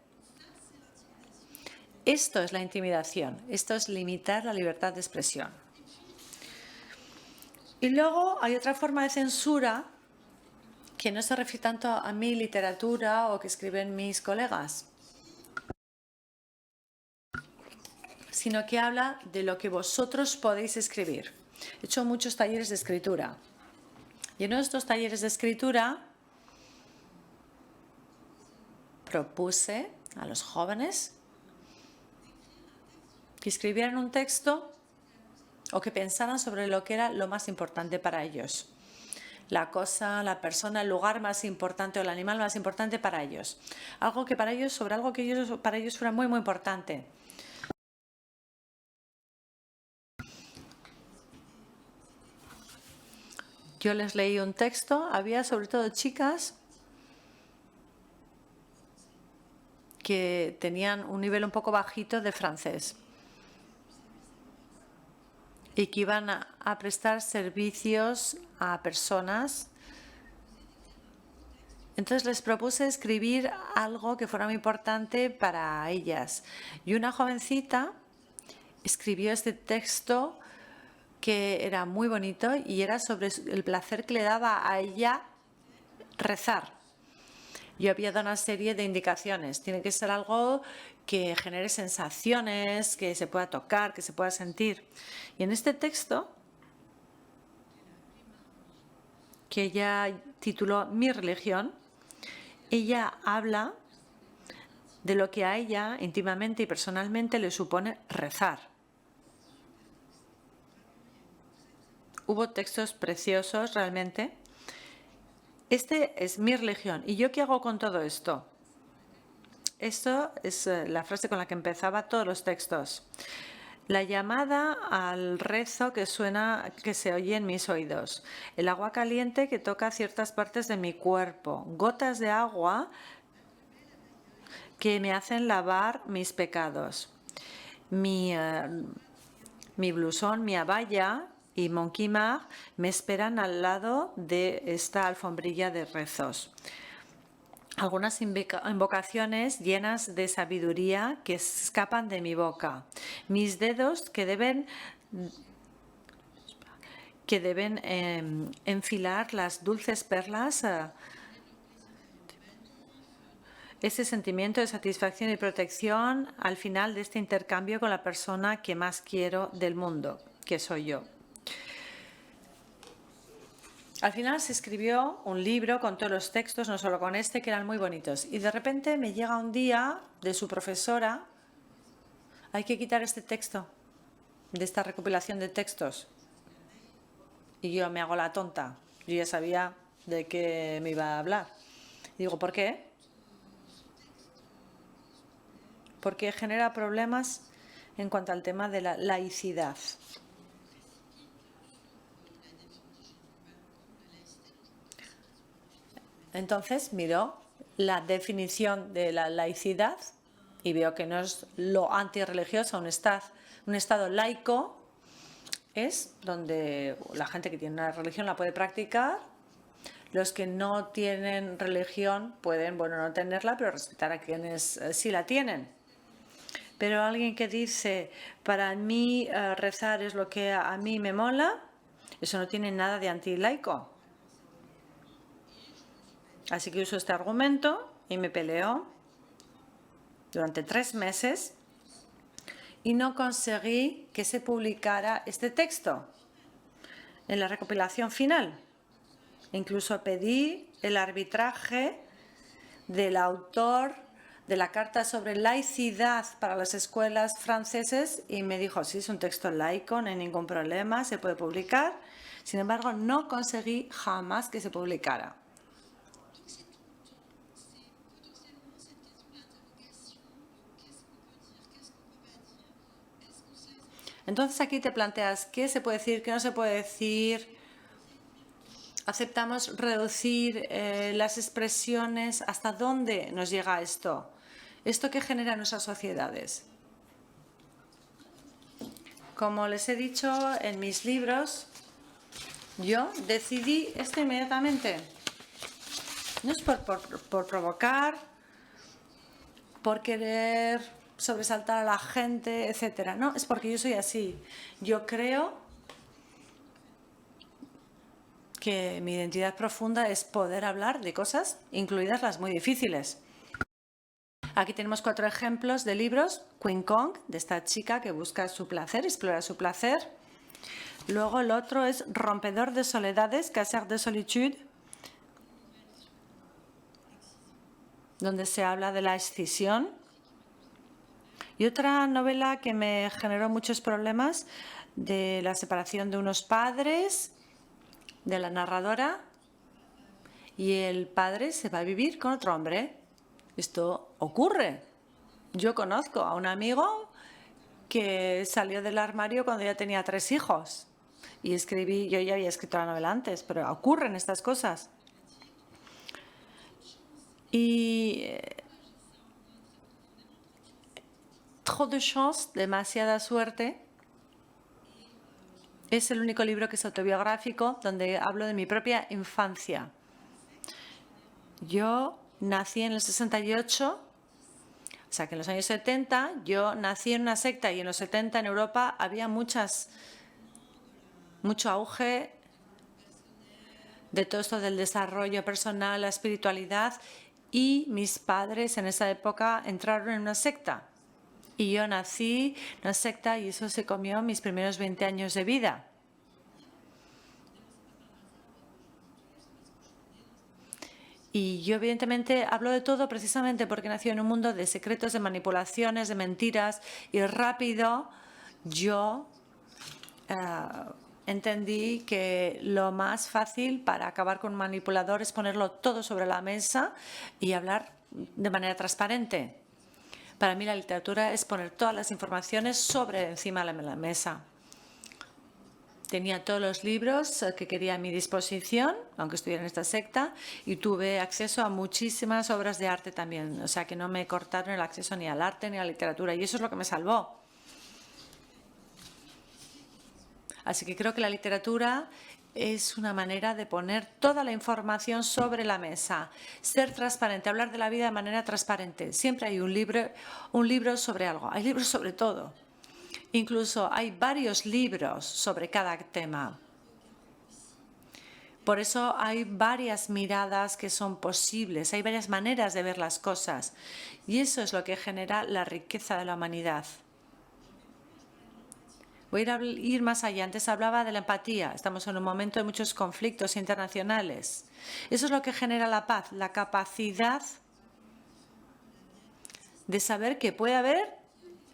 Esto es la intimidación, esto es limitar la libertad de expresión. Y luego hay otra forma de censura que no se refiere tanto a mi literatura o que escriben mis colegas, sino que habla de lo que vosotros podéis escribir. He hecho muchos talleres de escritura. Y en uno de estos talleres de escritura propuse a los jóvenes que escribieran un texto o que pensaran sobre lo que era lo más importante para ellos. la cosa, la persona, el lugar más importante o el animal más importante para ellos. Algo que para ellos, sobre algo que para ellos fuera muy, muy importante. Yo les leí un texto, había sobre todo chicas que tenían un nivel un poco bajito de francés y que iban a prestar servicios a personas. Entonces les propuse escribir algo que fuera muy importante para ellas. Y una jovencita escribió este texto que era muy bonito y era sobre el placer que le daba a ella rezar. Yo había dado una serie de indicaciones. Tiene que ser algo que genere sensaciones, que se pueda tocar, que se pueda sentir. Y en este texto, que ella tituló Mi religión, ella habla de lo que a ella íntimamente y personalmente le supone rezar. Hubo textos preciosos realmente. Este es mi religión. ¿Y yo qué hago con todo esto? Esto es la frase con la que empezaba todos los textos. La llamada al rezo que suena, que se oye en mis oídos. El agua caliente que toca ciertas partes de mi cuerpo. Gotas de agua que me hacen lavar mis pecados. Mi blusón, mi abaya y mon kimar me esperan al lado de esta alfombrilla de rezos. Algunas invocaciones llenas de sabiduría que escapan de mi boca. Mis dedos que deben enfilar las dulces perlas. Ese sentimiento de satisfacción y protección al final de este intercambio con la persona que más quiero del mundo, que soy yo. Al final se escribió un libro con todos los textos, no solo con este, que eran muy bonitos. Y de repente me llega un día de su profesora, hay que quitar este texto, de esta recopilación de textos. Y yo me hago la tonta, yo ya sabía de qué me iba a hablar. Y digo, ¿por qué? Porque genera problemas en cuanto al tema de la laicidad. Entonces miro la definición de la laicidad y veo que no es lo antirreligioso. Un estado laico es donde la gente que tiene una religión la puede practicar. Los que no tienen religión pueden, no tenerla, pero respetar a quienes sí la tienen. Pero alguien que dice, para mí rezar es lo que a mí me mola, eso no tiene nada de antilaico. Así que uso este argumento y me peleo durante 3 meses y no conseguí que se publicara este texto en la recopilación final. Incluso pedí el arbitraje del autor de la Carta sobre laicidad para las escuelas franceses y me dijo, sí, es un texto laico, no hay ningún problema, se puede publicar. Sin embargo, no conseguí jamás que se publicara. Entonces aquí te planteas qué se puede decir, qué no se puede decir. Aceptamos reducir las expresiones. ¿Hasta dónde nos llega esto? ¿Esto qué genera en nuestras sociedades? Como les he dicho en mis libros, yo decidí esto inmediatamente. No es por provocar, por querer sobresaltar a la gente, etcétera. No, es porque yo soy así. Yo creo que mi identidad profunda es poder hablar de cosas, incluidas las muy difíciles. Aquí tenemos 4 ejemplos de libros. Queen Kong, de esta chica que busca su placer, explora su placer. Luego el otro es Rompedor de soledades, Casser de solitude, donde se habla de la escisión. Y otra novela que me generó muchos problemas, de la separación de unos padres, de la narradora, y el padre se va a vivir con otro hombre. Esto ocurre. Yo conozco a un amigo que salió del armario cuando ya tenía 3 hijos. Y yo ya había escrito la novela antes, pero ocurren estas cosas. Y Trop de chance, demasiada suerte, es el único libro que es autobiográfico donde hablo de mi propia infancia. Yo nací en el 68, o sea que en los años 70 yo nací en una secta y en los 70 en Europa había mucho auge de todo esto del desarrollo personal, la espiritualidad, y mis padres en esa época entraron en una secta. Y yo nací en una secta y eso se comió mis primeros 20 años de vida. Y yo evidentemente hablo de todo precisamente porque nací en un mundo de secretos, de manipulaciones, de mentiras, y rápido yo entendí que lo más fácil para acabar con un manipulador es ponerlo todo sobre la mesa y hablar de manera transparente. Para mí la literatura es poner todas las informaciones encima de la mesa. Tenía todos los libros que quería a mi disposición, aunque estuviera en esta secta, y tuve acceso a muchísimas obras de arte también. O sea, que no me cortaron el acceso ni al arte ni a la literatura, y eso es lo que me salvó. Así que creo que la literatura es una manera de poner toda la información sobre la mesa, ser transparente, hablar de la vida de manera transparente. Siempre hay un libro sobre algo, hay libros sobre todo. Incluso hay varios libros sobre cada tema. Por eso hay varias miradas que son posibles, hay varias maneras de ver las cosas. Y eso es lo que genera la riqueza de la humanidad. Voy a ir más allá. Antes hablaba de la empatía. Estamos en un momento de muchos conflictos internacionales. Eso es lo que genera la paz, la capacidad de saber que puede haber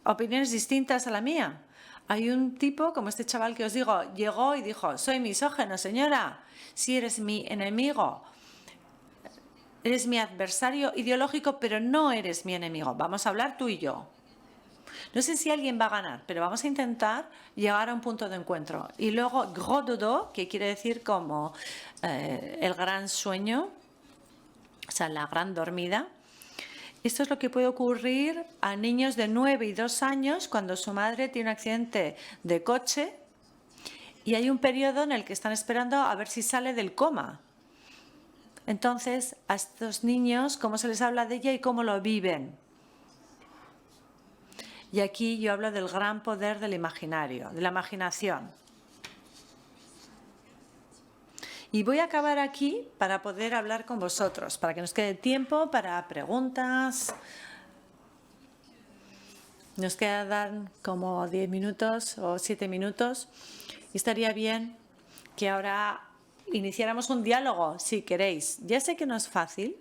opiniones distintas a la mía. Hay un tipo, como este chaval que os digo, llegó y dijo: soy misógino, señora. Si eres mi enemigo, eres mi adversario ideológico, pero no eres mi enemigo. Vamos a hablar tú y yo. No sé si alguien va a ganar, pero vamos a intentar llegar a un punto de encuentro. Y luego, gros dodo, que quiere decir como el gran sueño, o sea, la gran dormida. Esto es lo que puede ocurrir a niños de 9 y 2 años cuando su madre tiene un accidente de coche y hay un periodo en el que están esperando a ver si sale del coma. Entonces, a estos niños, ¿cómo se les habla de ella y cómo lo viven? Y aquí yo hablo del gran poder del imaginario, de la imaginación. Y voy a acabar aquí para poder hablar con vosotros, para que nos quede tiempo para preguntas. Nos quedan como 10 minutos o 7 minutos. Y estaría bien que ahora iniciáramos un diálogo, si queréis. Ya sé que no es fácil.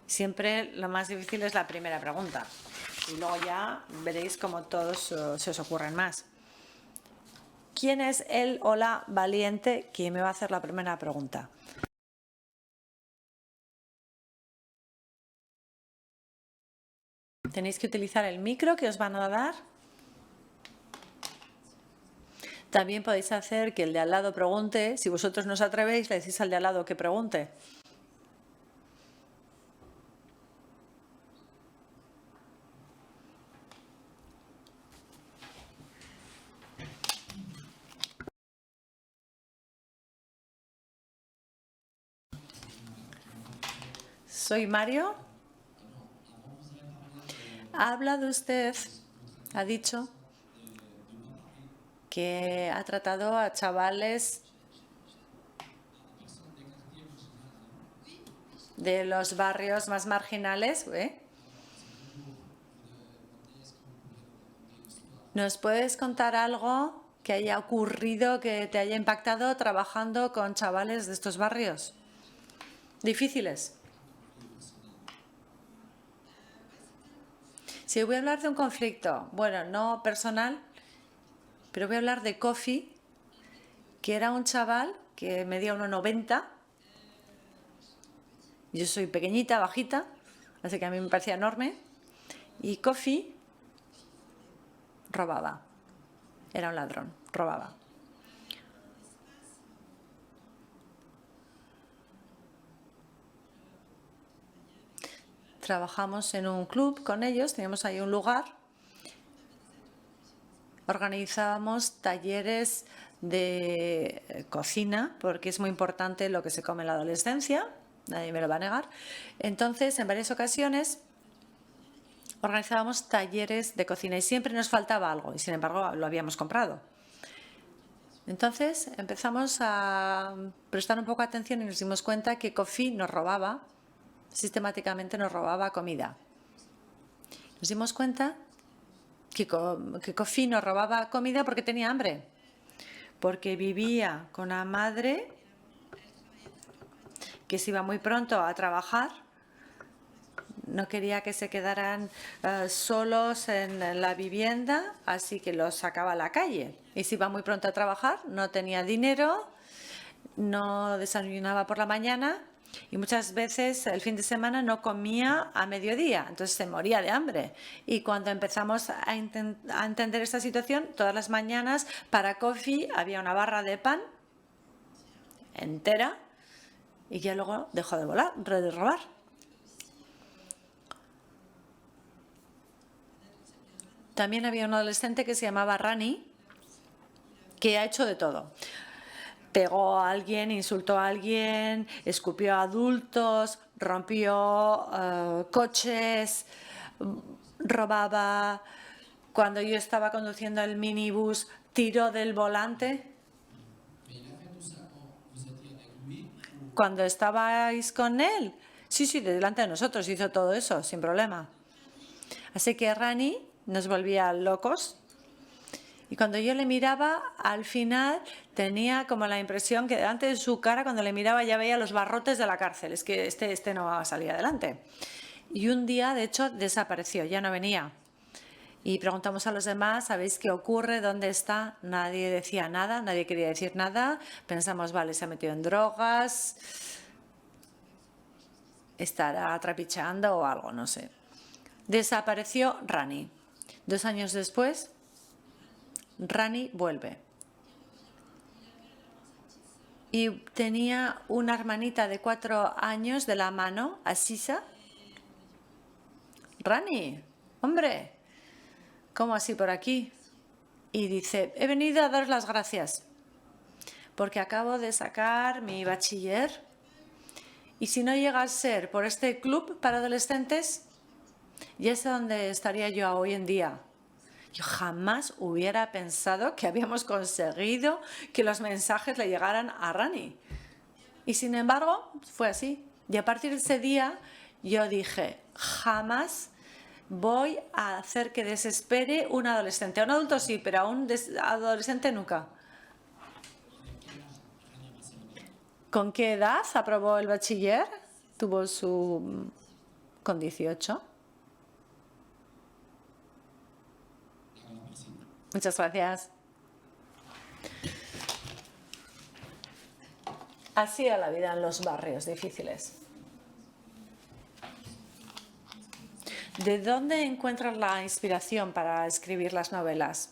Siempre lo más difícil es la primera pregunta. Y luego ya veréis cómo todos se os ocurren más. ¿Quién es el o la valiente que me va a hacer la primera pregunta? Tenéis que utilizar el micro que os van a dar. También podéis hacer que el de al lado pregunte. Si vosotros no os atrevéis, le decís al de al lado que pregunte. Soy Mario. Ha hablado usted, ha dicho que ha tratado a chavales de los barrios más marginales. ¿Nos puedes contar algo que haya ocurrido, que te haya impactado trabajando con chavales de estos barrios difíciles? Si voy a hablar de un conflicto, bueno, no personal, pero voy a hablar de Kofi, que era un chaval que medía 1,90 Yo soy pequeñita, bajita, así que a mí me parecía enorme. Y Kofi robaba. Era un ladrón, robaba. Trabajamos en un club con ellos, teníamos ahí un lugar. Organizábamos talleres de cocina, porque es muy importante lo que se come en la adolescencia, nadie me lo va a negar. Entonces, en varias ocasiones organizábamos talleres de cocina y siempre nos faltaba algo y sin embargo lo habíamos comprado. Entonces empezamos a prestar un poco de atención y nos dimos cuenta que Kofi nos robaba, sistemáticamente nos robaba comida. Nos dimos cuenta que Kofi nos robaba comida porque tenía hambre, porque vivía con una madre que se iba muy pronto a trabajar. No quería que se quedaran solos en la vivienda, así que los sacaba a la calle. Y se iba muy pronto a trabajar, no tenía dinero, no desayunaba por la mañana y muchas veces el fin de semana no comía a mediodía, entonces se moría de hambre. Y cuando empezamos a entender esta situación, todas las mañanas para Kofi había una barra de pan entera y ya luego dejó de robar. También había un adolescente que se llamaba Rani, que ha hecho de todo. Pegó a alguien, insultó a alguien, escupió a adultos, rompió coches, robaba. Cuando yo estaba conduciendo el minibús, tiró del volante. Cuando estabais con él, sí, delante de nosotros hizo todo eso, sin problema. Así que Rani nos volvía locos. Y cuando yo le miraba, al final tenía como la impresión que delante de su cara, cuando le miraba, ya veía los barrotes de la cárcel. Es que este no va a salir adelante. Y un día, de hecho, desapareció, ya no venía. Y preguntamos a los demás, ¿sabéis qué ocurre? ¿Dónde está? Nadie decía nada, nadie quería decir nada. Pensamos, vale, se ha metido en drogas, estará trapicheando o algo, no sé. Desapareció Rani. 2 años después, Rani vuelve. Y tenía una hermanita de 4 años de la mano, Asisa. Rani, hombre, ¿cómo así por aquí? Y dice, he venido a daros las gracias porque acabo de sacar mi bachiller y si no llega a ser por este club para adolescentes, ya sé dónde estaría yo hoy en día. Yo jamás hubiera pensado que habíamos conseguido que los mensajes le llegaran a Rani. Y sin embargo, fue así. Y a partir de ese día, yo dije, jamás voy a hacer que desespere un adolescente. A un adulto sí, pero a un adolescente nunca. ¿Con qué edad aprobó el bachiller? Tuvo con 18. Muchas gracias. Así era la vida en los barrios difíciles. ¿De dónde encuentras la inspiración para escribir las novelas?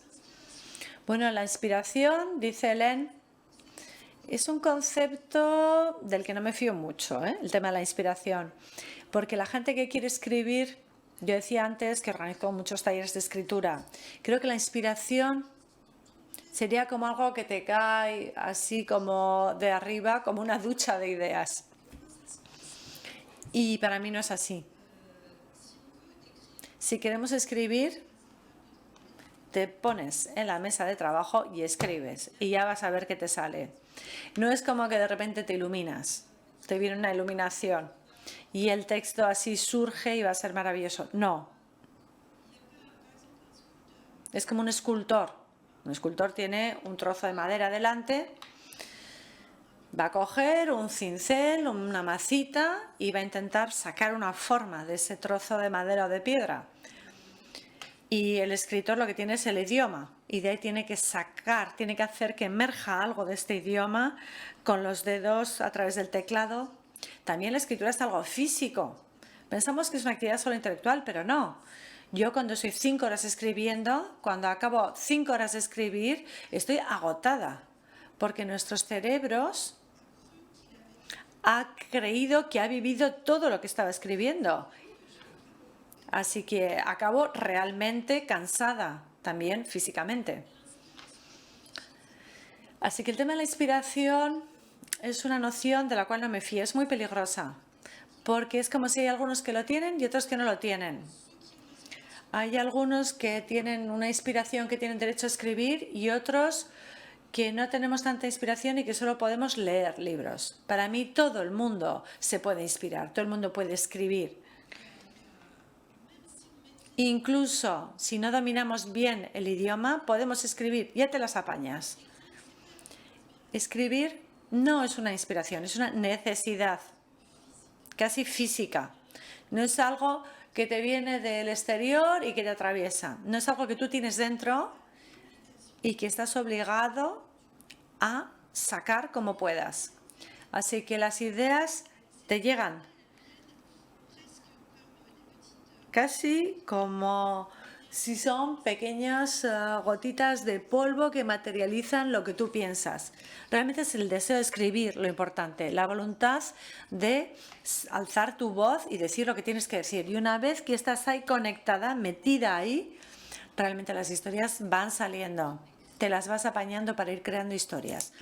Bueno, la inspiración, dice Hélène, es un concepto del que no me fío mucho, el tema de la inspiración. Porque la gente que quiere escribir, yo decía antes que organizo muchos talleres de escritura. Creo que la inspiración sería como algo que te cae así como de arriba, como una ducha de ideas. Y para mí no es así. Si queremos escribir, te pones en la mesa de trabajo y escribes y ya vas a ver qué te sale. No es como que de repente te iluminas, te viene una iluminación y el texto así surge y va a ser maravilloso. No. Es como un escultor. Un escultor tiene un trozo de madera delante, va a coger un cincel, una macita y va a intentar sacar una forma de ese trozo de madera o de piedra. Y el escritor lo que tiene es el idioma y de ahí tiene que sacar, tiene que hacer que emerja algo de este idioma con los dedos a través del teclado También la escritura es algo físico. Pensamos que es una actividad solo intelectual, pero no. Yo cuando estoy 5 horas escribiendo, cuando acabo 5 horas de escribir, estoy agotada, porque nuestros cerebros ha creído que ha vivido todo lo que estaba escribiendo. Así que acabo realmente cansada, también físicamente. Así que el tema de la inspiración es una noción de la cual no me fío, es muy peligrosa, porque es como si hay algunos que lo tienen y otros que no lo tienen. Hay algunos que tienen una inspiración que tienen derecho a escribir y otros que no tenemos tanta inspiración y que solo podemos leer libros. Para mí todo el mundo se puede inspirar, todo el mundo puede escribir. Incluso si no dominamos bien el idioma, podemos escribir, ya te las apañas. Escribir no es una inspiración, es una necesidad, casi física. No es algo que te viene del exterior y que te atraviesa. No es algo que tú tienes dentro y que estás obligado a sacar como puedas. Así que las ideas te llegan casi como si son pequeñas gotitas de polvo que materializan lo que tú piensas. Realmente es el deseo de escribir lo importante, la voluntad de alzar tu voz y decir lo que tienes que decir. Y una vez que estás ahí conectada, metida ahí, realmente las historias van saliendo. Te las vas apañando para ir creando historias.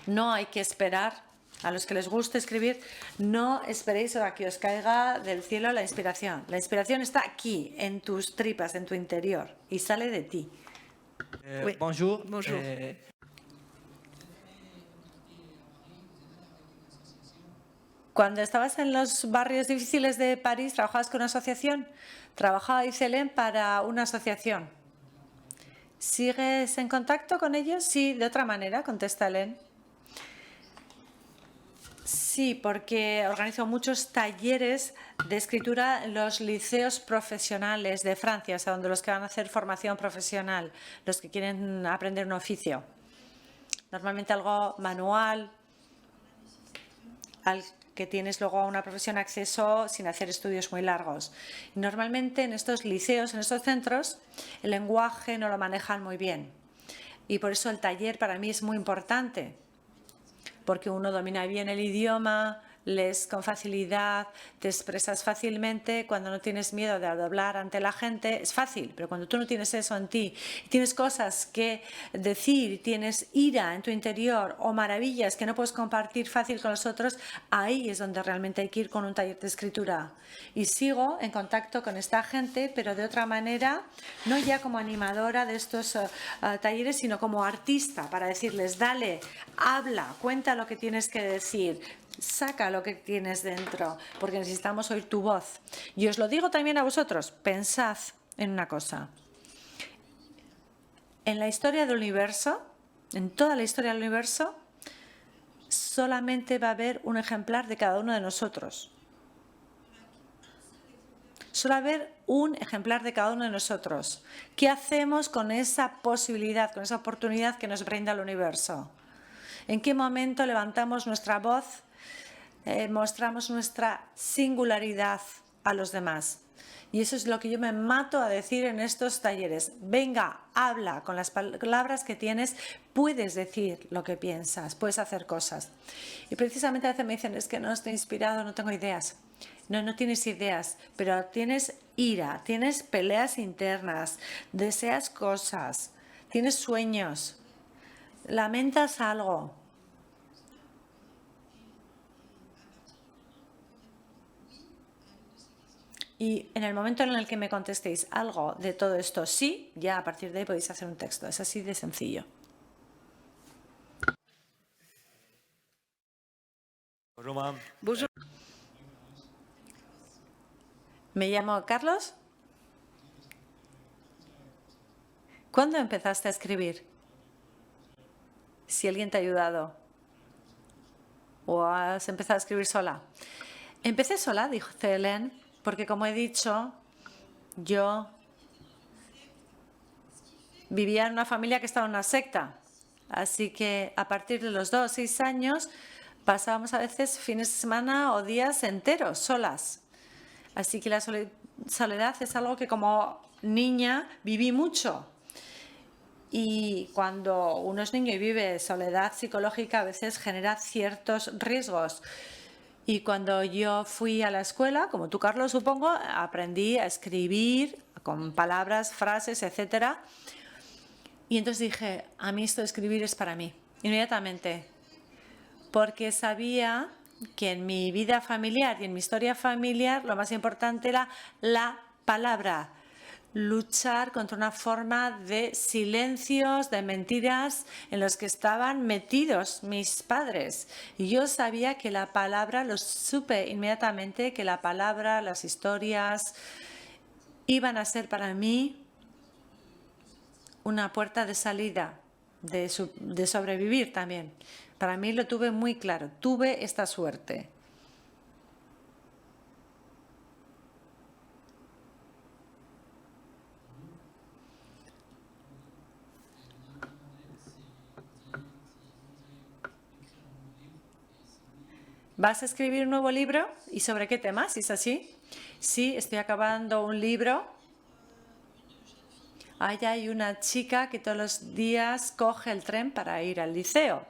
No hay que esperar. A los que les guste escribir, no esperéis a que os caiga del cielo la inspiración. La inspiración está aquí, en tus tripas, en tu interior, y sale de ti. Oui. Bonjour. Bonjour. Cuando estabas en los barrios difíciles de París, ¿trabajabas con una asociación? Trabajaba Iselén para una asociación. ¿Sigues en contacto con ellos? Sí, de otra manera, contesta Hélène. Sí, porque organizo muchos talleres de escritura en los liceos profesionales de Francia, o sea, donde los que van a hacer formación profesional, los que quieren aprender un oficio. Normalmente algo manual, al que tienes luego a una profesión acceso sin hacer estudios muy largos. Normalmente en estos liceos, en estos centros, el lenguaje no lo manejan muy bien. Y por eso el taller para mí es muy importante, porque uno domina bien el idioma, lees con facilidad, te expresas fácilmente. Cuando no tienes miedo de hablar ante la gente, es fácil, pero cuando tú no tienes eso en ti, tienes cosas que decir, tienes ira en tu interior o maravillas que no puedes compartir fácil con los otros, ahí es donde realmente hay que ir con un taller de escritura. Y sigo en contacto con esta gente, pero de otra manera, no ya como animadora de estos talleres, sino como artista, para decirles, dale, habla, cuenta lo que tienes que decir, saca lo que tienes dentro, porque necesitamos oír tu voz. Y os lo digo también a vosotros, pensad en una cosa. En la historia del universo, en toda la historia del universo, solamente va a haber un ejemplar de cada uno de nosotros. Solo va a haber un ejemplar de cada uno de nosotros. ¿Qué hacemos con esa posibilidad, con esa oportunidad que nos brinda el universo? ¿En qué momento levantamos nuestra voz? Mostramos nuestra singularidad a los demás. Y eso es lo que yo me mato a decir en estos talleres. Venga, habla con las palabras que tienes, puedes decir lo que piensas, puedes hacer cosas. Y precisamente a veces me dicen, es que no estoy inspirado, no tengo ideas. No, no tienes ideas, pero tienes ira, tienes peleas internas, deseas cosas, tienes sueños, lamentas algo. Y en el momento en el que me contestéis algo de todo esto sí, ya a partir de ahí podéis hacer un texto. Es así de sencillo. Bonjour. Me llamo Carlos. ¿Cuándo empezaste a escribir? Si alguien te ha ayudado. ¿O has empezado a escribir sola? Empecé sola, dijo Hélène, porque como he dicho, yo vivía en una familia que estaba en una secta. Así que a partir de los 2 o 6 años pasábamos a veces fines de semana o días enteros solas. Así que la soledad es algo que como niña viví mucho. Y cuando uno es niño y vive soledad psicológica, a veces genera ciertos riesgos. Y cuando yo fui a la escuela, como tú, Carlos, supongo, aprendí a escribir con palabras, frases, etcétera. Y entonces dije, a mí esto de escribir es para mí, inmediatamente. Porque sabía que en mi vida familiar y en mi historia familiar lo más importante era la palabra. Luchar contra una forma de silencios, de mentiras en los que estaban metidos mis padres. Y yo sabía que la palabra, lo supe inmediatamente, que la palabra, las historias iban a ser para mí una puerta de salida, de sobrevivir también. Para mí lo tuve muy claro, tuve esta suerte. ¿Vas a escribir un nuevo libro? ¿Y sobre qué temas? Si es así. Sí, estoy acabando un libro. Allá hay una chica que todos los días coge el tren para ir al liceo.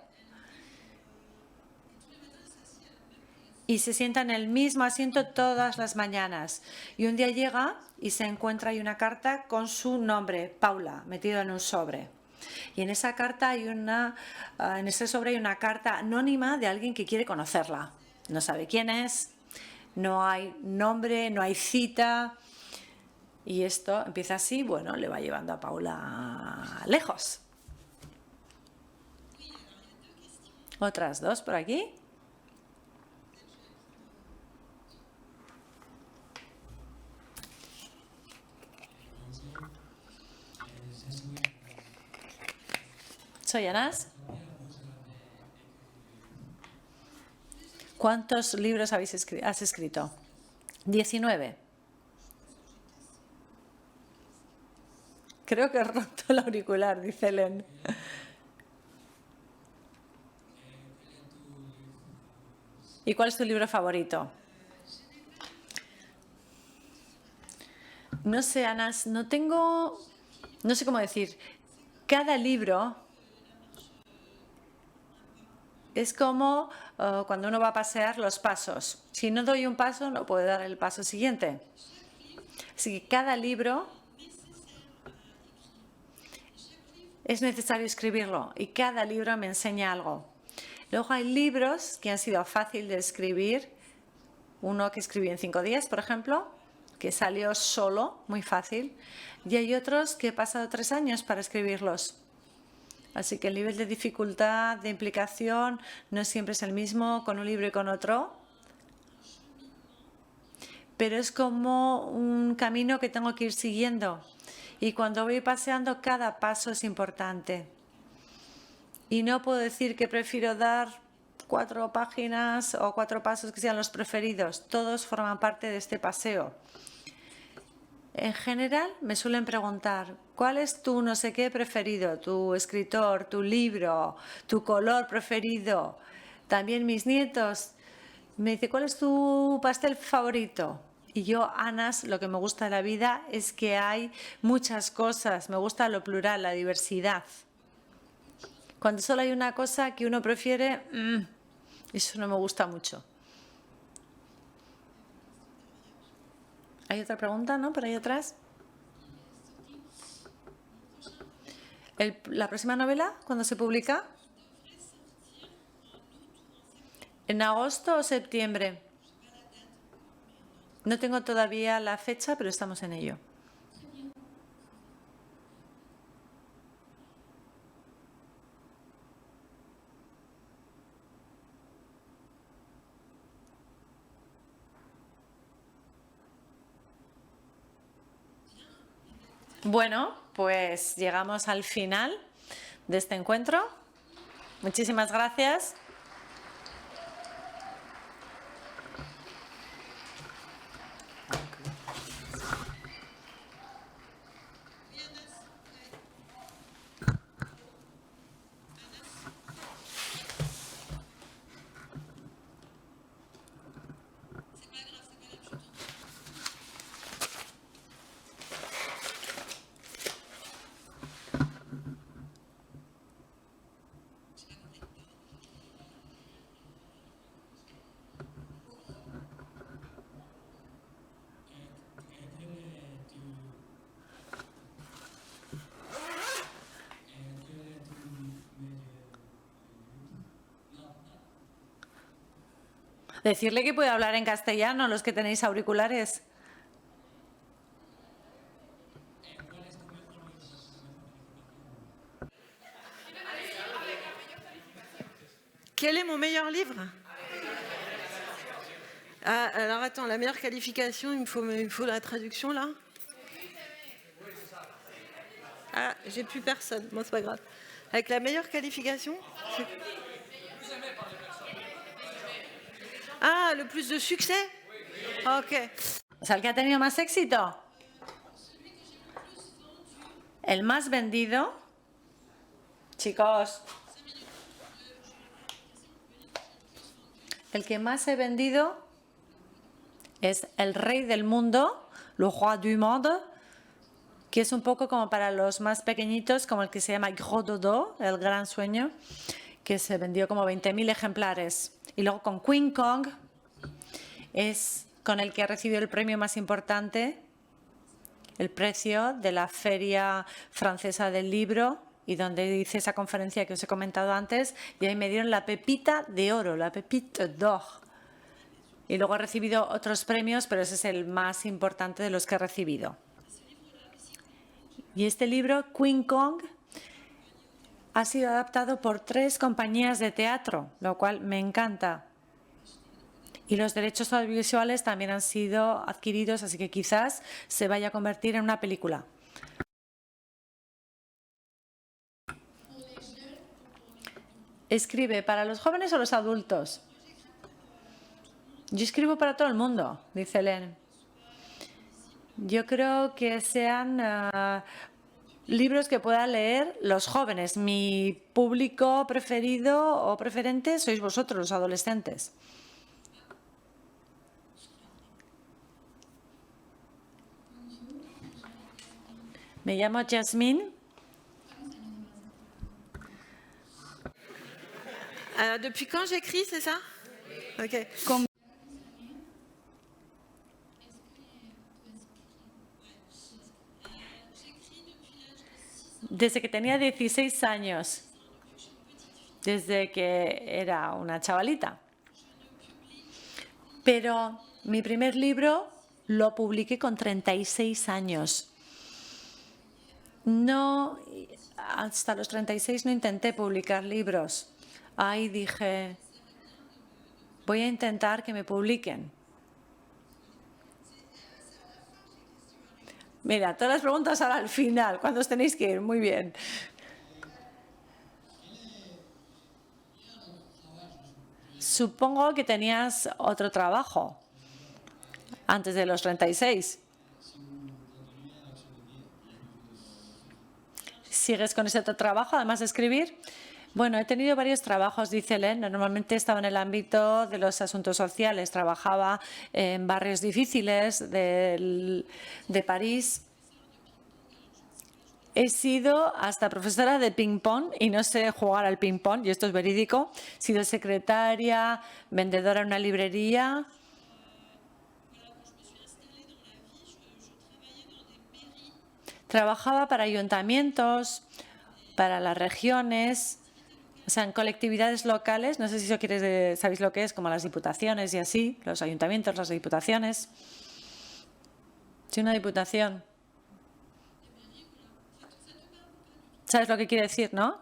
Y se sienta en el mismo asiento todas las mañanas. Y un día llega y se encuentra ahí una carta con su nombre, Paula, metido en un sobre. Y en esa carta hay en ese sobre hay una carta anónima de alguien que quiere conocerla. No sabe quién es, no hay nombre, no hay cita. Y esto empieza así, bueno, le va llevando a Paula lejos. Otras dos por aquí. Soy Anas. ¿Cuántos libros has escrito? 19. Creo que he roto el auricular, dice Helen. ¿Y cuál es tu libro favorito? No sé, Anas, no sé cómo decir. Cada libro es como cuando uno va a pasear los pasos. Si no doy un paso, no puedo dar el paso siguiente. Así que cada libro es necesario escribirlo y cada libro me enseña algo. Luego hay libros que han sido fáciles de escribir. Uno que escribí en 5 días, por ejemplo, que salió solo, muy fácil. Y hay otros que he pasado 3 años para escribirlos. Así que el nivel de dificultad, de implicación, no siempre es el mismo con un libro y con otro. Pero es como un camino que tengo que ir siguiendo. Y cuando voy paseando, cada paso es importante. Y no puedo decir que prefiero dar 4 páginas o 4 pasos que sean los preferidos. Todos forman parte de este paseo. En general me suelen preguntar, ¿cuál es tu no sé qué preferido? Tu escritor, tu libro, tu color preferido. También mis nietos me dicen, ¿cuál es tu pastel favorito? Y yo, Anas, lo que me gusta de la vida es que hay muchas cosas. Me gusta lo plural, la diversidad. Cuando solo hay una cosa que uno prefiere, eso no me gusta mucho. ¿Hay otra pregunta, no? Por ahí atrás. ¿La próxima novela, cuándo se publica? ¿En agosto o septiembre? No tengo todavía la fecha, pero estamos en ello. Bueno, pues llegamos al final de este encuentro. Muchísimas gracias. Decirle que puede hablar en castellano, los que tenéis auriculares. Quel est mon meilleur livre? Ah, alors attends, la meilleure qualification, il me faut la traduction là. Ah, j'ai plus personne, bon c'est pas grave. Avec la meilleure qualification? Ah, le plus de succès? Ok. O sea, el que ha tenido más éxito. El más vendido. Chicos. El que más he vendido es El Rey del Mundo, Le Roi du Monde, que es un poco como para los más pequeñitos, como el que se llama Gros Dodo, El Gran Sueño, que se vendió como 20.000 ejemplares. Y luego con King Kong es con el que ha recibido el premio más importante, el precio de la Feria Francesa del Libro, y donde hice esa conferencia que os he comentado antes, y ahí me dieron la pepita de oro, la pepite d'or. Y luego he recibido otros premios, pero ese es el más importante de los que he recibido. Y este libro, King Kong, ha sido adaptado por 3 compañías de teatro, lo cual me encanta. Y los derechos audiovisuales también han sido adquiridos, así que quizás se vaya a convertir en una película. ¿Escribe para los jóvenes o los adultos? Yo escribo para todo el mundo, dice Hélène. Yo creo que sean libros que puedan leer los jóvenes. Mi público preferido o preferente sois vosotros, los adolescentes. Me llamo Jasmine. Depuis quand j'écris, c'est ça? Ok. Desde que tenía 16 años, desde que era una chavalita. Pero mi primer libro lo publiqué con 36 años. No, hasta los 36 no intenté publicar libros. Ahí dije, voy a intentar que me publiquen. Mira, todas las preguntas ahora al final, cuando os tenéis que ir. Muy bien. Supongo que tenías otro trabajo antes de los 36. ¿Sigues con ese otro trabajo, además de escribir? Bueno, he tenido varios trabajos, dice Hélène. Normalmente estaba en el ámbito de los asuntos sociales. Trabajaba en barrios difíciles de París. He sido hasta profesora de ping-pong y no sé jugar al ping-pong, y esto es verídico. He sido secretaria, vendedora en una librería. Trabajaba para ayuntamientos, para las regiones, o sea, en colectividades locales. No sé si eso sabéis lo que es, como las diputaciones y así, los ayuntamientos, las diputaciones. Sí, una diputación. ¿Sabes lo que quiere decir, no?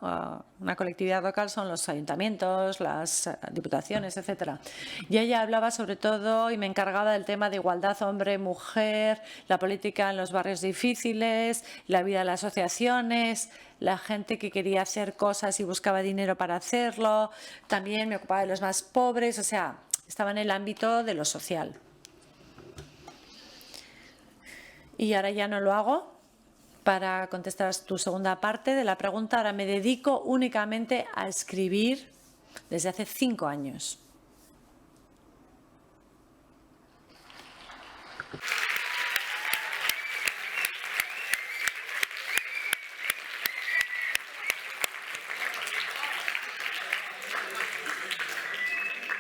Una colectividad local son los ayuntamientos, las diputaciones, etcétera. Y ella hablaba sobre todo y me encargaba del tema de igualdad hombre-mujer, la política en los barrios difíciles, la vida de las asociaciones, la gente que quería hacer cosas y buscaba dinero para hacerlo. También me ocupaba de los más pobres, o sea, estaba en el ámbito de lo social. Y ahora ya no lo hago. Para contestar tu segunda parte de la pregunta, ahora me dedico únicamente a escribir desde hace 5 años.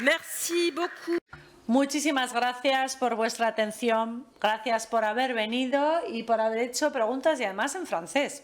Merci beaucoup. Muchísimas gracias por vuestra atención, gracias por haber venido y por haber hecho preguntas y además en francés.